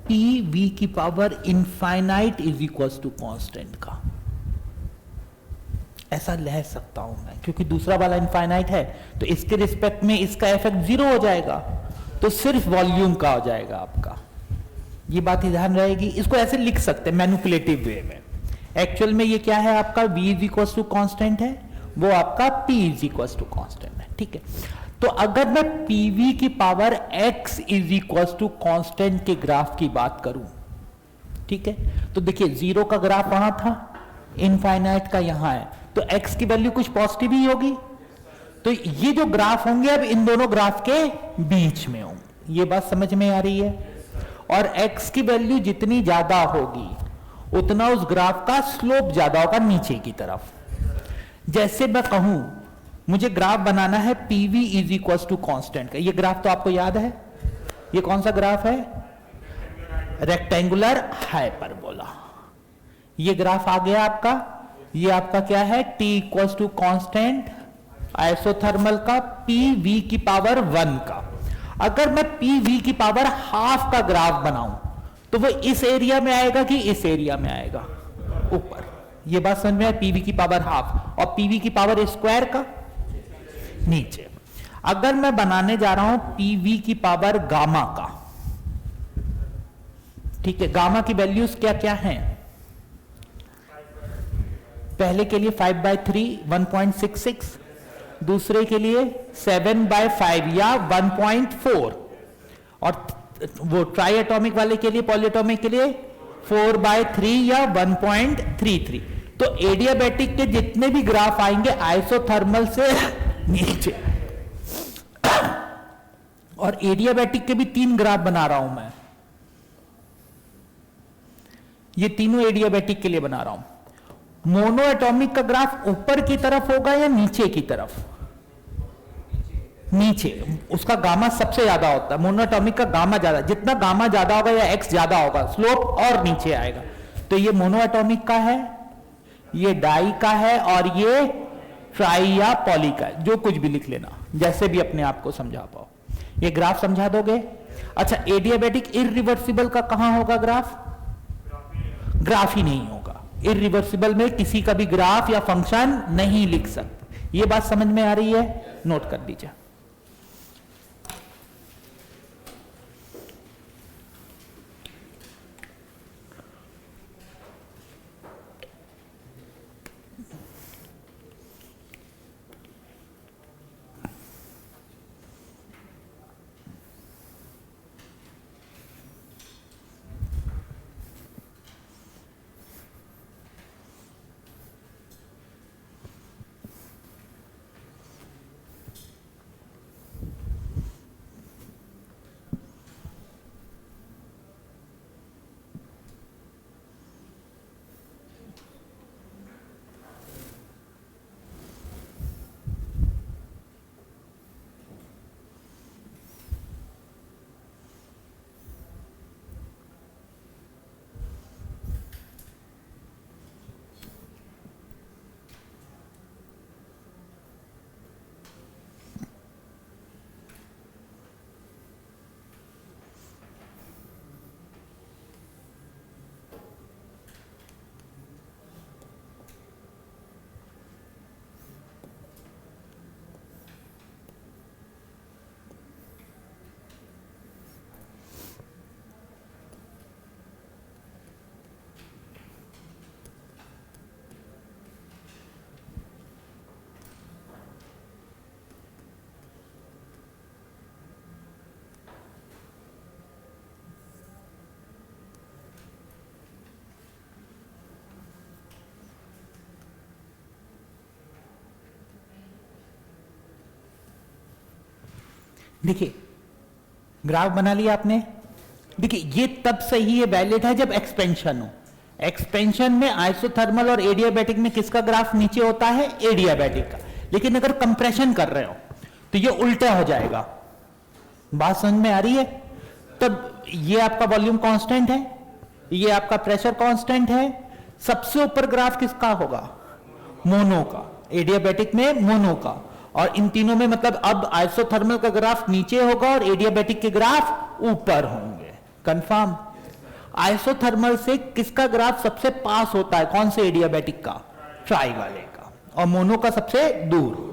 पी वी की power infinite is equal to constant का, ऐसा लिख सकता हूं मैं, क्योंकि दूसरा वाला इनफाइनाइट है तो इसके रिस्पेक्ट में इसका इफेक्ट 0 हो जाएगा, तो सिर्फ वॉल्यूम का हो जाएगा आपका। ये बात ध्यान रहेगी। इसको ऐसे लिख सकते हैं मैनिपुलेटिव वे में। एक्चुअल में ये क्या है आपका? v is equal to constant है, वो आपका p is equal to constant है। ठीक है, तो अगर मैं pv की power x is equal to constant के ग्राफ की बात करूं, ठीक है, तो देखिए 0 का ग्राफ वहां था, इनफाइनाइट का यहां है, तो x की वैल्यू कुछ पॉजिटिव ही होगी। तो ये जो ग्राफ होंगे अब इन दोनों ग्राफ के बीच में होंगे। ये बात समझ में आ रही है? और x की वैल्यू जितनी ज्यादा होगी उतना उस ग्राफ का स्लोप ज्यादा होगा नीचे की तरफ। जैसे मैं कहूं मुझे ग्राफ बनाना है pv is equal to constant का, ये ग्राफ तो आपको याद है, ये कौन सा ग्राफ है? Rectangular hyperbola. ये ग्राफ आ गया आपका, ये आपका क्या है? t equal to constant isothermal का pv की पावर 1 का। अगर मैं pv की पावर हाफ का ग्राफ बनाऊं तो वो इस एरिया में आएगा कि इस एरिया में आएगा? ऊपर। ये बात समझ में है? pv की पावर हाफ और pv की पावर स्क्वायर का नीचे। अगर मैं बनाने जा रहा हूं pv की पावर गामा का, ठीक है, गामा की वैल्यूज क्या क्या हैं? पहले के लिए 5/3 1.66, दूसरे के लिए 7/5 या 1.4, और वो ट्राई एटॉमिक वाले के लिए, पॉलीएटॉमिक के लिए 4/3 या 1.33। तो एडियाबैटिक के जितने भी ग्राफ आएंगे आइसोथर्मल से नीचे, और एडियाबैटिक के भी 3 ग्राफ बना रहा हूं मैं, ये तीनों एडियाबैटिक के लिए बना रहा हूं। मोनो एटॉमिक का ग्राफ ऊपर की तरफ होगा या नीचे की तरफ? नीचे, उसका गामा सबसे ज्यादा होता है। मोनोएटॉमिक का गामा ज्यादा, जितना गामा ज्यादा होगा या एक्स ज्यादा होगा स्लोप और नीचे आएगा। तो ये मोनोएटॉमिक का है, ये डाई का है, और ये ट्राई या पॉली का है, जो कुछ भी लिख लेना, जैसे भी अपने आप को समझा पाओ। ये ग्राफ समझा दोगे? अच्छा, एडियाबैटिक इरिवर्सिबल का कहां होगा ग्राफ? ग्राफ ही नहीं होगा। इरिवर्सिबल में किसी का भी ग्राफ या फंक्शन नहीं लिख सकते। ये बात समझ में आ रही है? नोट कर लीजिए। देखिए ग्राफ बना लिया आपने। देखिए ये तब सही है, वैलिड है जब एक्सपेंशन हो। एक्सपेंशन में आइसोथर्मल और एडियाबैटिक में किसका ग्राफ नीचे होता है? एडियाबैटिक का। लेकिन अगर कंप्रेशन कर रहे हो तो ये उल्टा हो जाएगा। बात समझ में आ रही है? तब ये आपका वॉल्यूम कांस्टेंट है, ये आपका प्रेशर कांस्टेंट है। सबसे ऊपर ग्राफ किसका होगा? मोनो का। एडियाबैटिक में मोनो का। और इन तीनों में मतलब अब आइसोथर्मल का ग्राफ नीचे होगा और एडियाबैटिक के ग्राफ ऊपर होंगे। कंफर्म? आइसोथर्मल से किसका ग्राफ सबसे पास होता है? कौन से एडियाबैटिक का? ट्राई वाले का। और मोनो का सबसे दूर।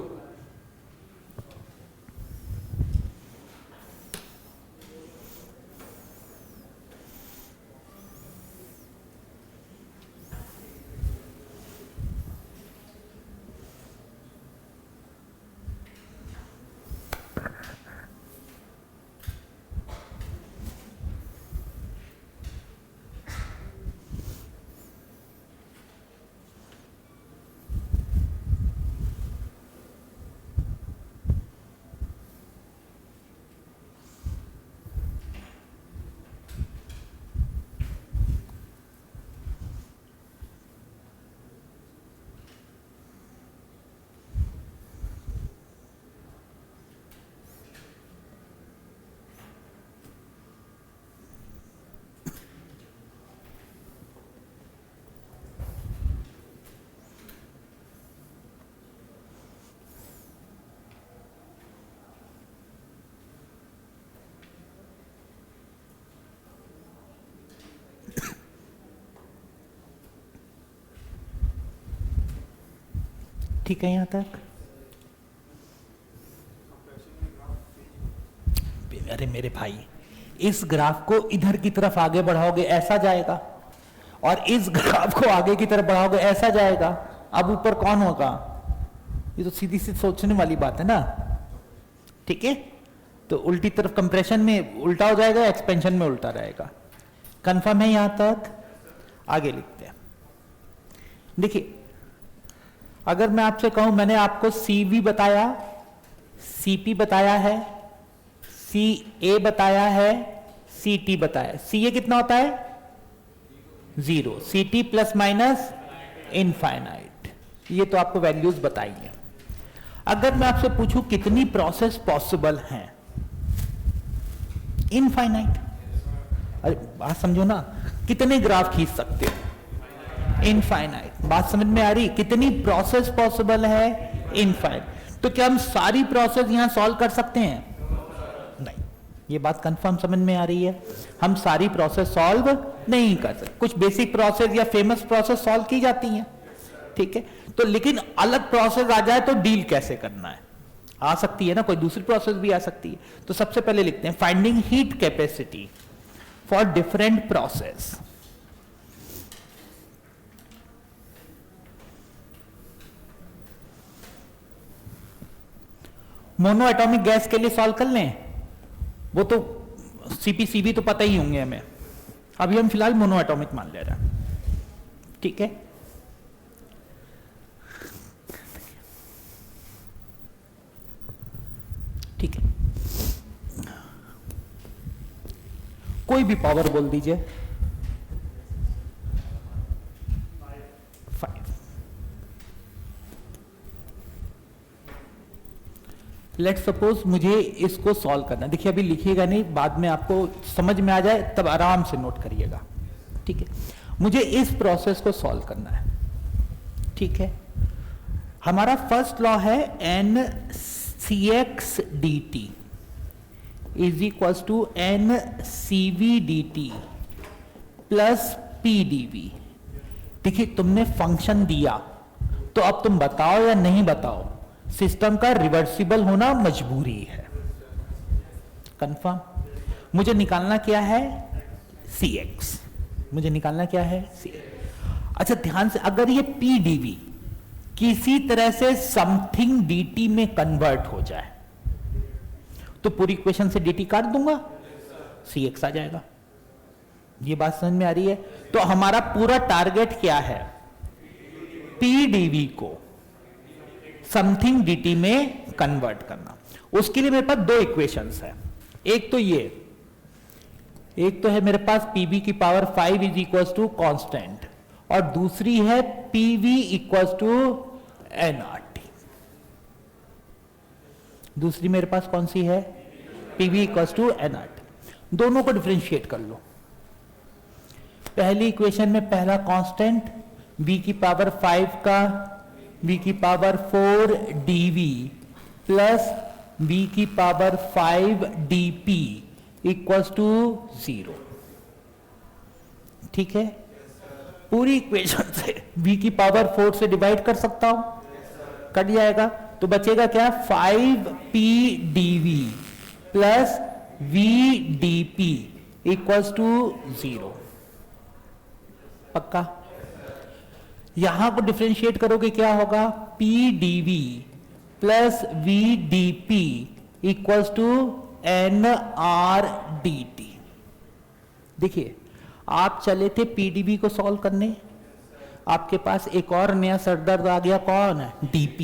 ठीक है यहां तक? अरे मेरे भाई, इस ग्राफ को इधर की तरफ आगे बढ़ाओगे ऐसा जाएगा, और इस ग्राफ को आगे की तरफ बढ़ाओगे ऐसा जाएगा। अब ऊपर कौन होगा? ये तो सीधी सी सोचने वाली बात है ना। ठीक है, तो उल्टी तरफ कंप्रेशन में उल्टा हो जाएगा, एक्सपेंशन में उल्टा रहेगा। कंफर्म है यहां तक? आगे लिखते हैं। देखिए अगर मैं आपसे कहूं, मैंने आपको CV बताया, CP बताया है, CA बताया है, CT बताया। CA कितना होता है? 0। CT plus minus infinite. ये तो आपको वैल्यूज बताई है। अगर मैं आपसे पूछूं कितनी प्रोसेस पॉसिबल हैं? इनफाइनाइट। अरे बात समझो ना, कितने ग्राफ खींच सकते हो? इनफाइनाइट। बात समझ में आ रही? कितनी प्रोसेस पॉसिबल है? इनफाइनाइट। तो क्या हम सारी प्रोसेस यहां सॉल्व कर सकते हैं? नहीं। ये बात कंफर्म समझ में आ रही है? हम सारी प्रोसेस सॉल्व नहीं कर सकते। कुछ बेसिक प्रोसेस या फेमस प्रोसेस सॉल्व की जाती हैं, ठीक है, तो लेकिन अलग प्रोसेस आ जाए तो डील कैसे करना है? आ सकती है ना, कोई दूसरी प्रोसेस भी आ सकती है। तो सबसे पहले लिखते हैं finding heat capacity for different process. Mono atomic gas के लिए सॉल्व कर लें, वो तो CPCB तो पता ही होंगे हमें। अभी हम फिलहाल मोनो एटॉमिक मान ले रहे हैं, ठीक है। ठीक है, कोई भी पावर बोल दीजिए। 5। लेट सपोज मुझे इसको सॉल्व करना है। देखिए अभी लिखिएगा नहीं, बाद में आपको समझ में आ जाए तब आराम से नोट करिएगा, ठीक है। मुझे इस प्रोसेस को सॉल्व करना है, ठीक है। हमारा फर्स्ट लॉ है NCX dt is equals to NCV dt plus PdV। देखिए तुमने फंक्शन दिया तो अब तुम बताओ या नहीं बताओ, सिस्टम का रिवर्सिबल होना मजबूरी है। कंफर्म? मुझे निकालना क्या है? CX। मुझे निकालना क्या है? CX। अच्छा ध्यान से, अगर ये PdV किसी तरह से समथिंग dt में कन्वर्ट हो जाए तो पूरी इक्वेशन से dt काट दूंगा, CX आ जाएगा। ये बात समझ में आ रही है? तो हमारा पूरा टारगेट क्या है? PdV को समथिंग dt में कन्वर्ट करना। उसके लिए मेरे पास दो इक्वेशंस है, एक तो ये, एक तो है मेरे पास पीवी की power 5 is equal to constant, और दूसरी है पीवी इक्वल टू एनआरटी। दूसरी मेरे पास कौन सी है? PV equal to NRT. दोनों को डिफरेंशिएट कर लो। पहली इक्वेशन में पहला कांस्टेंट v की पावर 5 का v की पावर 4 dv प्लस v की पावर 5 dp इक्वल्स टू 0। ठीक है, पूरी इक्वेशन से v की पावर 4 से डिवाइड कर सकता हूं, कट जाएगा, तो बचेगा क्या? 5p dv plus v dp equals to 0। पक्का? यहां को डिफरेंशिएट करोगे क्या होगा? p dv plus v dp equals to n r dt। देखिए, आप चले थे pdv को सॉल्व करने, आपके पास एक और नया सरदर्द आ गया, कौन? dp।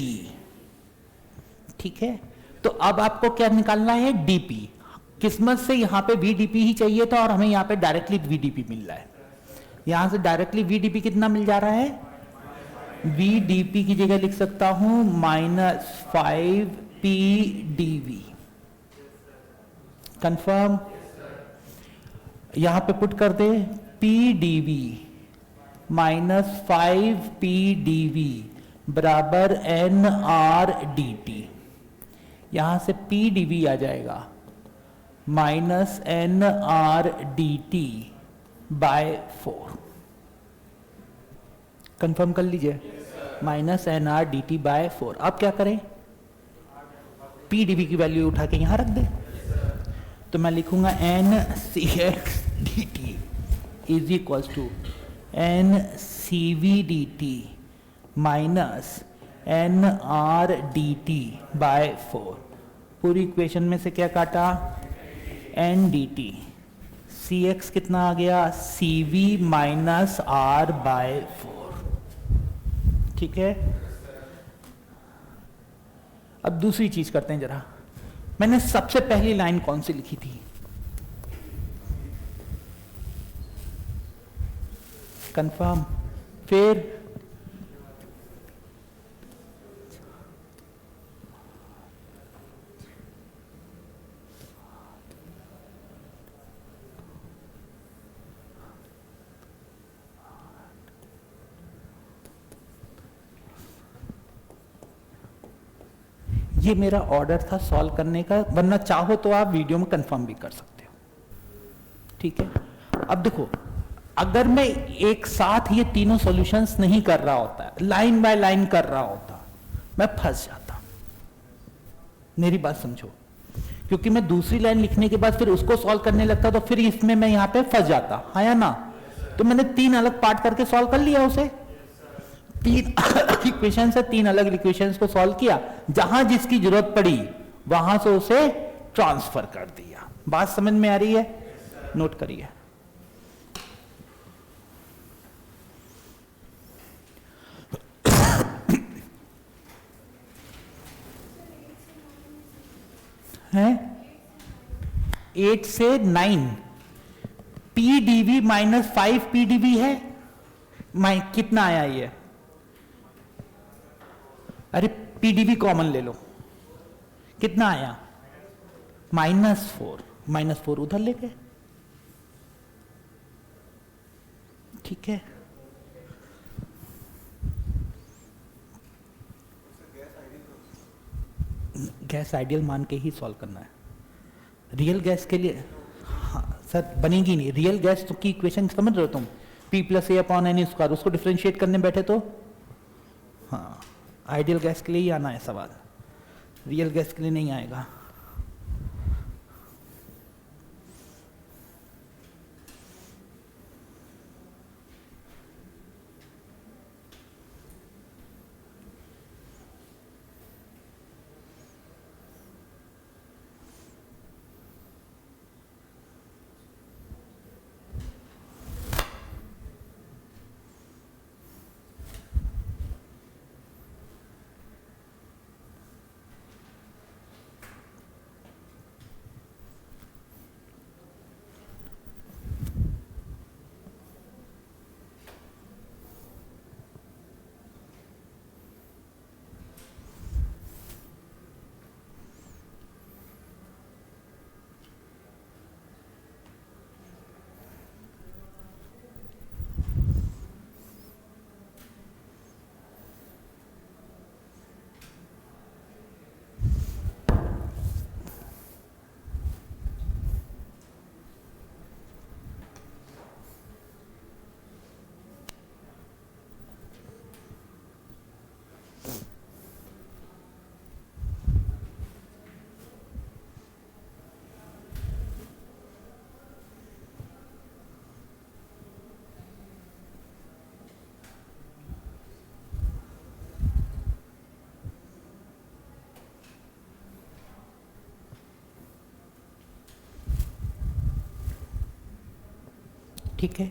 ठीक है, तो अब आपको क्या निकालना है? dp। किस्मत से यहां पे vdp ही चाहिए था और हमें यहां पे डायरेक्टली vdp मिल रहा है। यहां से डायरेक्टली vdp कितना मिल जा रहा है? vdp की जगह लिख सकता हूं -5p dv। कंफर्म? यहां पे पुट कर दे p dv -5p dv बराबर nr dt। यहां से p dv आ जाएगा -nr dt बाय 4। कंफर्म कर लीजिए, -nr dt बाय 4। अब क्या करें? p dv की वैल्यू उठा के यहां रख दे, तो मैं लिखूंगा ncx dt is equal to ncv dt minus nr dt by 4। पूरी इक्वेशन में से क्या काटा? n dt। cx कितना आ गया? cv minus r by 4। ठीक है, अब दूसरी चीज करते हैं जरा। मैंने सबसे पहली लाइन कौन सी लिखी थी? कंफर्म? फिर ये मेरा ऑर्डर था सॉल्व करने का, वरना चाहो तो आप वीडियो में कंफर्म भी कर सकते हो। ठीक है, अब देखो, अगर मैं एक साथ ये तीनों सॉल्यूशंस नहीं कर रहा होता, लाइन बाय लाइन कर रहा होता, मैं फंस जाता। मेरी बात समझो, क्योंकि मैं दूसरी लाइन लिखने के बाद फिर उसको सॉल्व करने लगता, तो फिर इसमें मैं यहां पे फंस जाता, हाँ या ना? तो मैंने तीन अलग पार्ट करके सॉल्व कर लिया उसे। तीन इक्वेशन से तीन अलग इक्वेशंस को सॉल्व किया, जहां जिसकी जरूरत पड़ी वहां से उसे ट्रांसफर कर दिया। बात समझ में आ रही है? नोट करिए। है 8 से 9 pdv माइनस 5 pdv है, कितना आया ये? अरे pdv कॉमन ले लो, कितना आया? -4। -4 उधर लेके, ठीक है। गैस आइडियल मान के ही सॉल्व करना है। रियल गैस के लिए हाँ सर बनेगी नहीं। रियल गैस तो की इक्वेशन समझ रहे हो तुम? P + A / n स्क्वायर, उसको डिफरेंशिएट करने बैठे तो हाँ, आइडियल गैस के लिए ही आना है सवाल, रियल गैस के लिए नहीं आएगा। ठीक है,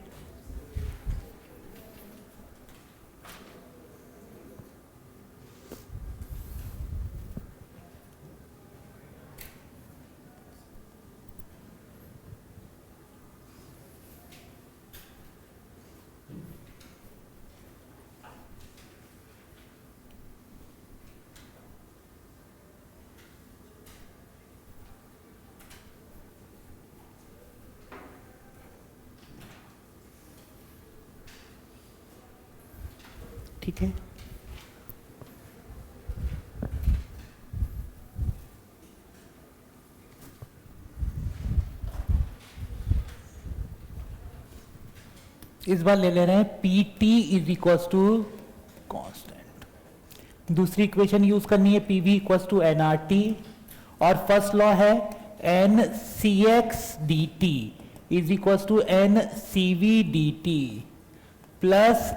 ठीक है। इस बार ले ले रहे हैं P T is equal to constant. दूसरी इक्वेशन यूज करनी है P V equal to N R T, और फर्स्ट लॉ है N C X D T is equal to N C V D T plus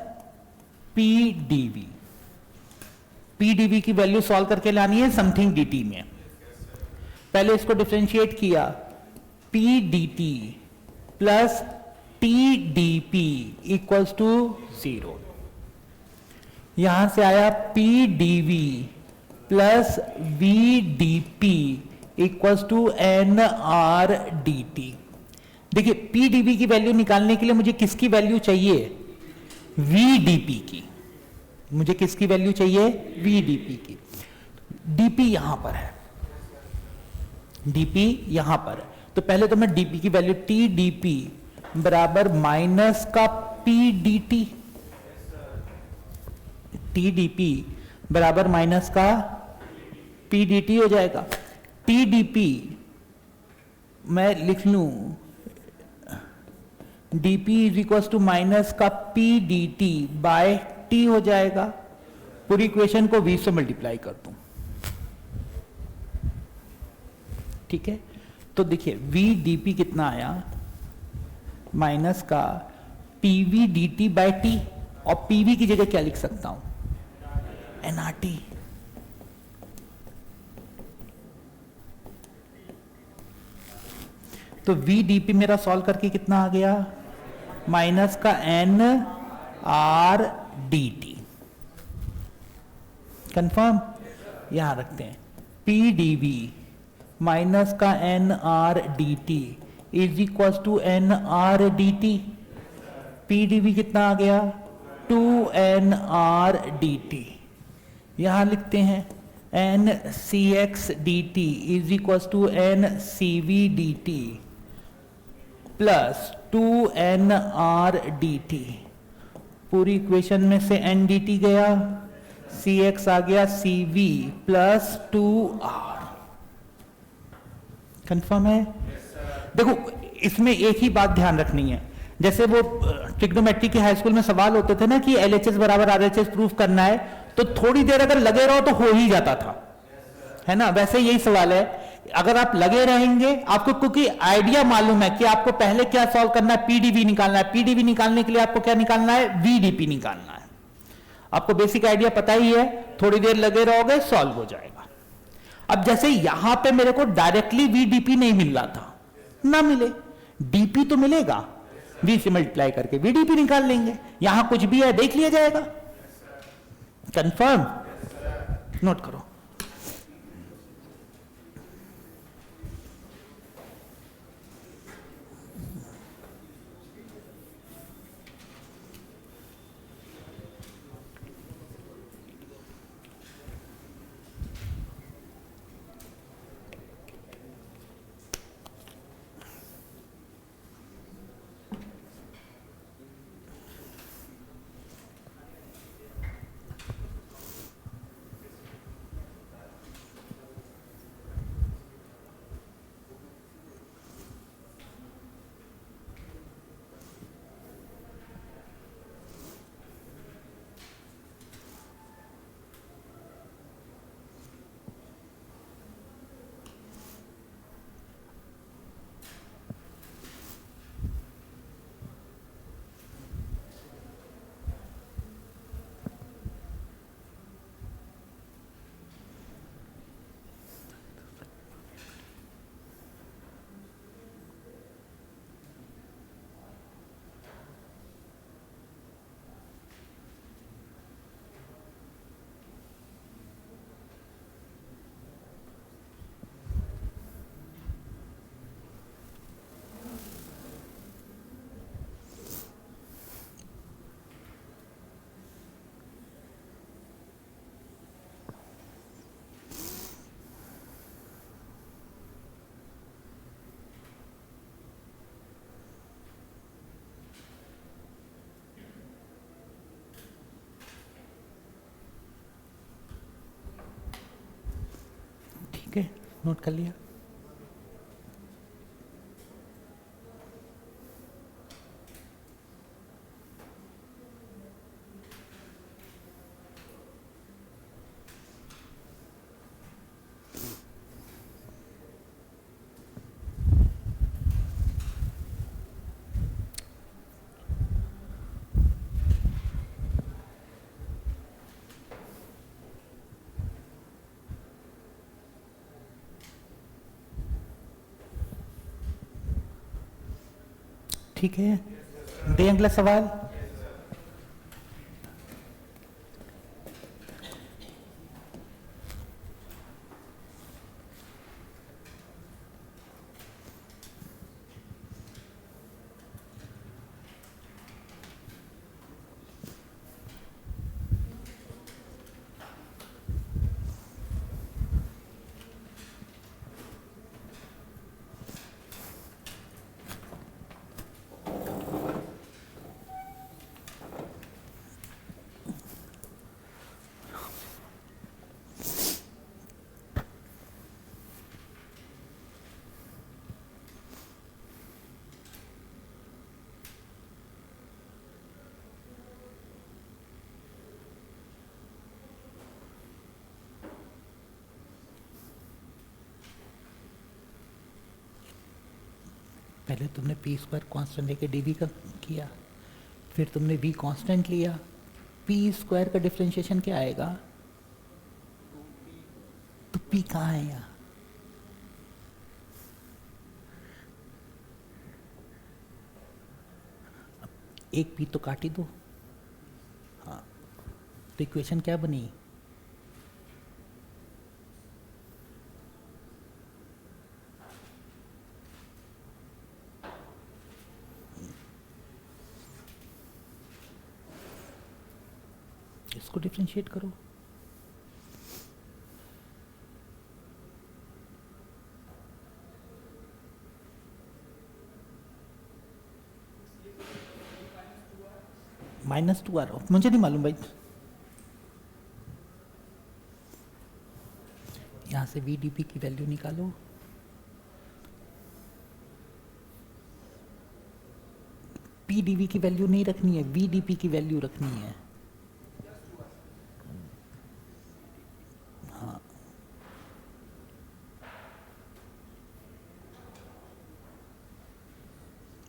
P D V. P D V की value solve करके लानी है something D T में। पहले इसको differentiate किया, P D T plus T D P equals to 0। यहां से आया P D V plus V D P equals to N R D T. देखिए पी डी वी की वैल्यू निकालने के लिए मुझे किसकी वैल्यू चाहिए? वी डी पी की। मुझे किसकी वैल्यू चाहिए? वी डी पी की। डीपी यहां पर है, डीपी यहां पर है, तो पहले तो मैं डीपी की वैल्यू टी डी पी बराबर माइनस का P D T, T D P बराबर माइनस का पी डी टी हो जाएगा। टी डी पी मैं लिख लू DP is equal to minus का P D T by T हो जाएगा। पूरी इक्वेशन को 20 से मल्टीप्लाई कर दूं, ठीक है। तो देखिए वी डी पी कितना आया? माइनस का PV D T by T, और पीवी की जगह क्या लिख सकता हूं? एनआरटी। तो वी डी पी मेरा सॉल्व करके कितना आ गया? माइनस का N R D T. Confirm? यहां रखते हैं पी डी वी माइनस का N R D T is equal to N R D T. P D V कितना आ गया? 2 NR dt। यहां लिखते हैं N C X D T is equal to N C V D T plus 2NR dt। पूरी equation में से N D T गया, सी एक्स आ गया सी वी प्लस 2R। कंफर्म है? देखो इसमें एक ही बात ध्यान रखनी है, जैसे वो ट्रिग्नोमेट्री के हाई स्कूल में सवाल होते थे ना कि एलएचएस बराबर आरएचएस प्रूफ करना है, तो थोड़ी देर अगर लगे रहो तो हो ही जाता था, है ना। वैसे यही सवाल है, अगर आप लगे रहेंगे, आपको क्योंकि आइडिया मालूम है कि आपको पहले क्या सॉल्व करना है, पीडीवी निकालना है। पीडीवी निकालने के लिए आपको क्या निकालना है? वीडीपी निकालना है। आपको बेसिक आइडिया पता ही है, थोड़ी देर लगे रहोगे सॉल्व हो जाएगा। अब जैसे यहां पे मेरे को डायरेक्टली वीडीपी नहीं मिल रहा था, ना मिले, डीपी तो मिलेगा, वी से मल्टीप्लाई करके वीडीपी निकाल लेंगे। यहां कुछ भी है देख लिया जाएगा। कंफर्म? नोट करो। ठीक है, नोट कर लिया। ठीक है, दे अगला सवाल। पहले तुमने पी स्क्वायर कांस्टेंट लेके डीवी का किया, फिर तुमने वी कांस्टेंट लिया। पी स्क्वायर का डिफरेंशिएशन क्या आएगा? तो पी कहाँ है यहाँ? एक पी तो काट ही दो। हाँ, तो इक्वेशन क्या बनी? इसको डिफरेंशिएट करो। -2r, मुझे नहीं मालूम भाई। यहां से VDP की वैल्यू निकालो। PDV की वैल्यू नहीं रखनी है, VDP की वैल्यू रखनी है। हाँ,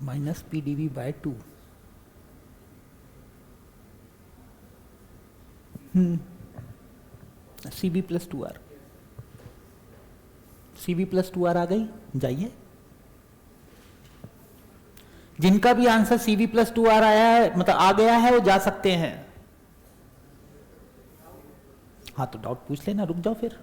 -PDV/2। CV + 2r, CV + 2r आ गई। जाइए, जिनका भी आंसर CV + 2r आया है, मतलब आ गया है, वो जा सकते हैं। हाँ, तो डाउट पूछ लेना, रुक जाओ फिर।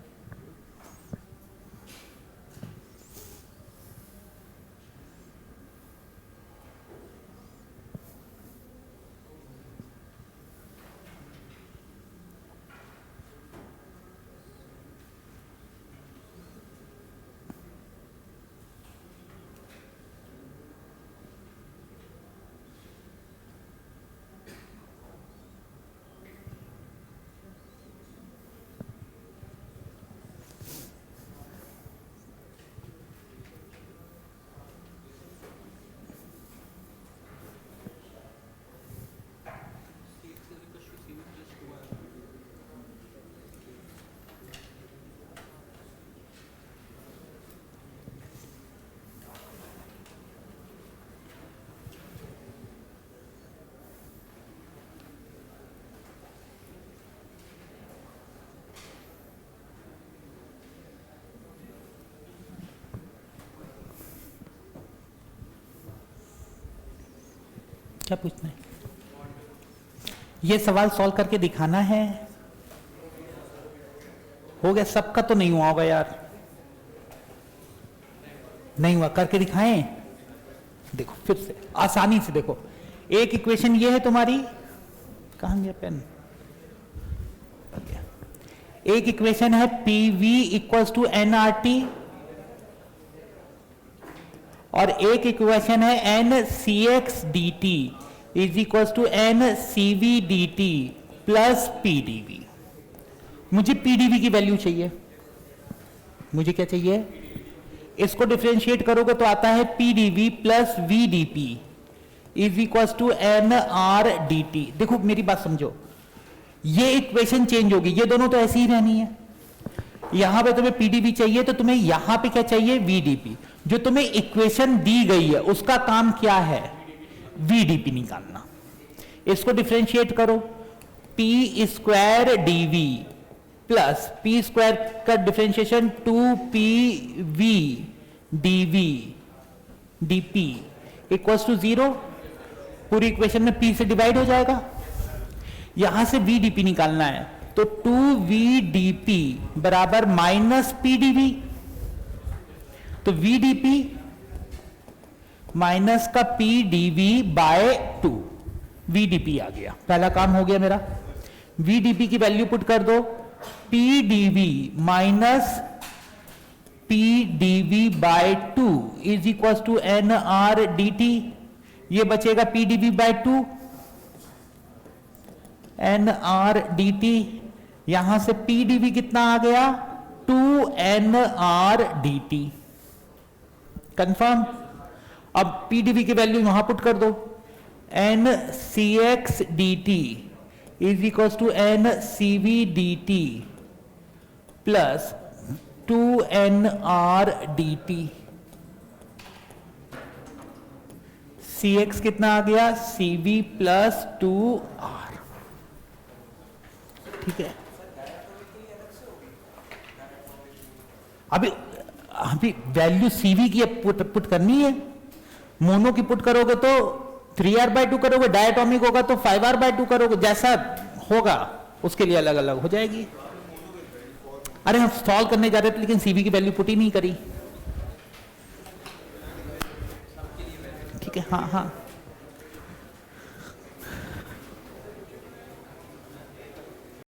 क्या पूछना है? ये सवाल सॉल्व करके दिखाना है। हो गया? सबका तो नहीं हुआ होगा यार, नहीं हुआ, करके दिखाएं। देखो फिर से आसानी से देखो, एक इक्वेशन ये है तुम्हारी, कहां गया पेन? एक इक्वेशन है PV = nRT, और एक इक्वेशन है NCX dt = NCV dt + PDV। मुझे PDV की वैल्यू चाहिए, मुझे क्या चाहिए, इसको डिफरेंशिएट करोगे तो आता है PDV plus VDP is equal to N R D T. देखो मेरी बात समझो, ये इक्वेशन चेंज होगी, ये दोनों तो ऐसी ही रहनी है। यहां पे तुम्हें पीडीवी चाहिए तो तुम्हें यहां पे क्या चाहिए, वीडीपी। जो तुम्हें इक्वेशन दी गई है उसका काम क्या है, वीडीपी निकालना। इसको डिफरेंशिएट करो, P square DV plus P square का differentiation 2pv DV DP equals to 0। पूरी इक्वेशन में p से डिवाइड हो जाएगा। यहां से vdp निकालना है तो 2vdp बराबर माइनस pdv। तो vdp माइनस का pdv बाय 2, vdp आ गया। पहला काम हो गया मेरा। vdp की वैल्यू पुट कर दो, pdv minus pdv by 2 is equal to N R D T. ये बचेगा pdv by 2 N R D T. यहां से pdv कितना आ गया, 2 N R D T. Confirm. अब pdv की वैल्यू यहां पुट कर दो, N C X D T is equal to N C V D T plus 2 N R D T. C X कितना आ गया, सी वी प्लस 2 आर। ठीक है। अभी वैल्यू सीवी की पुट करनी है। मोनो की पुट करोगे तो 3r/2 करोगे, डायटोमिक होगा तो 5r/2 करोगे, जैसा होगा उसके लिए अलग अलग हो जाएगी। अरे हम सॉल्व करने जा रहे थे लेकिन सीवी की वैल्यू पुट ही नहीं करी। ठीक है, हाँ हाँ।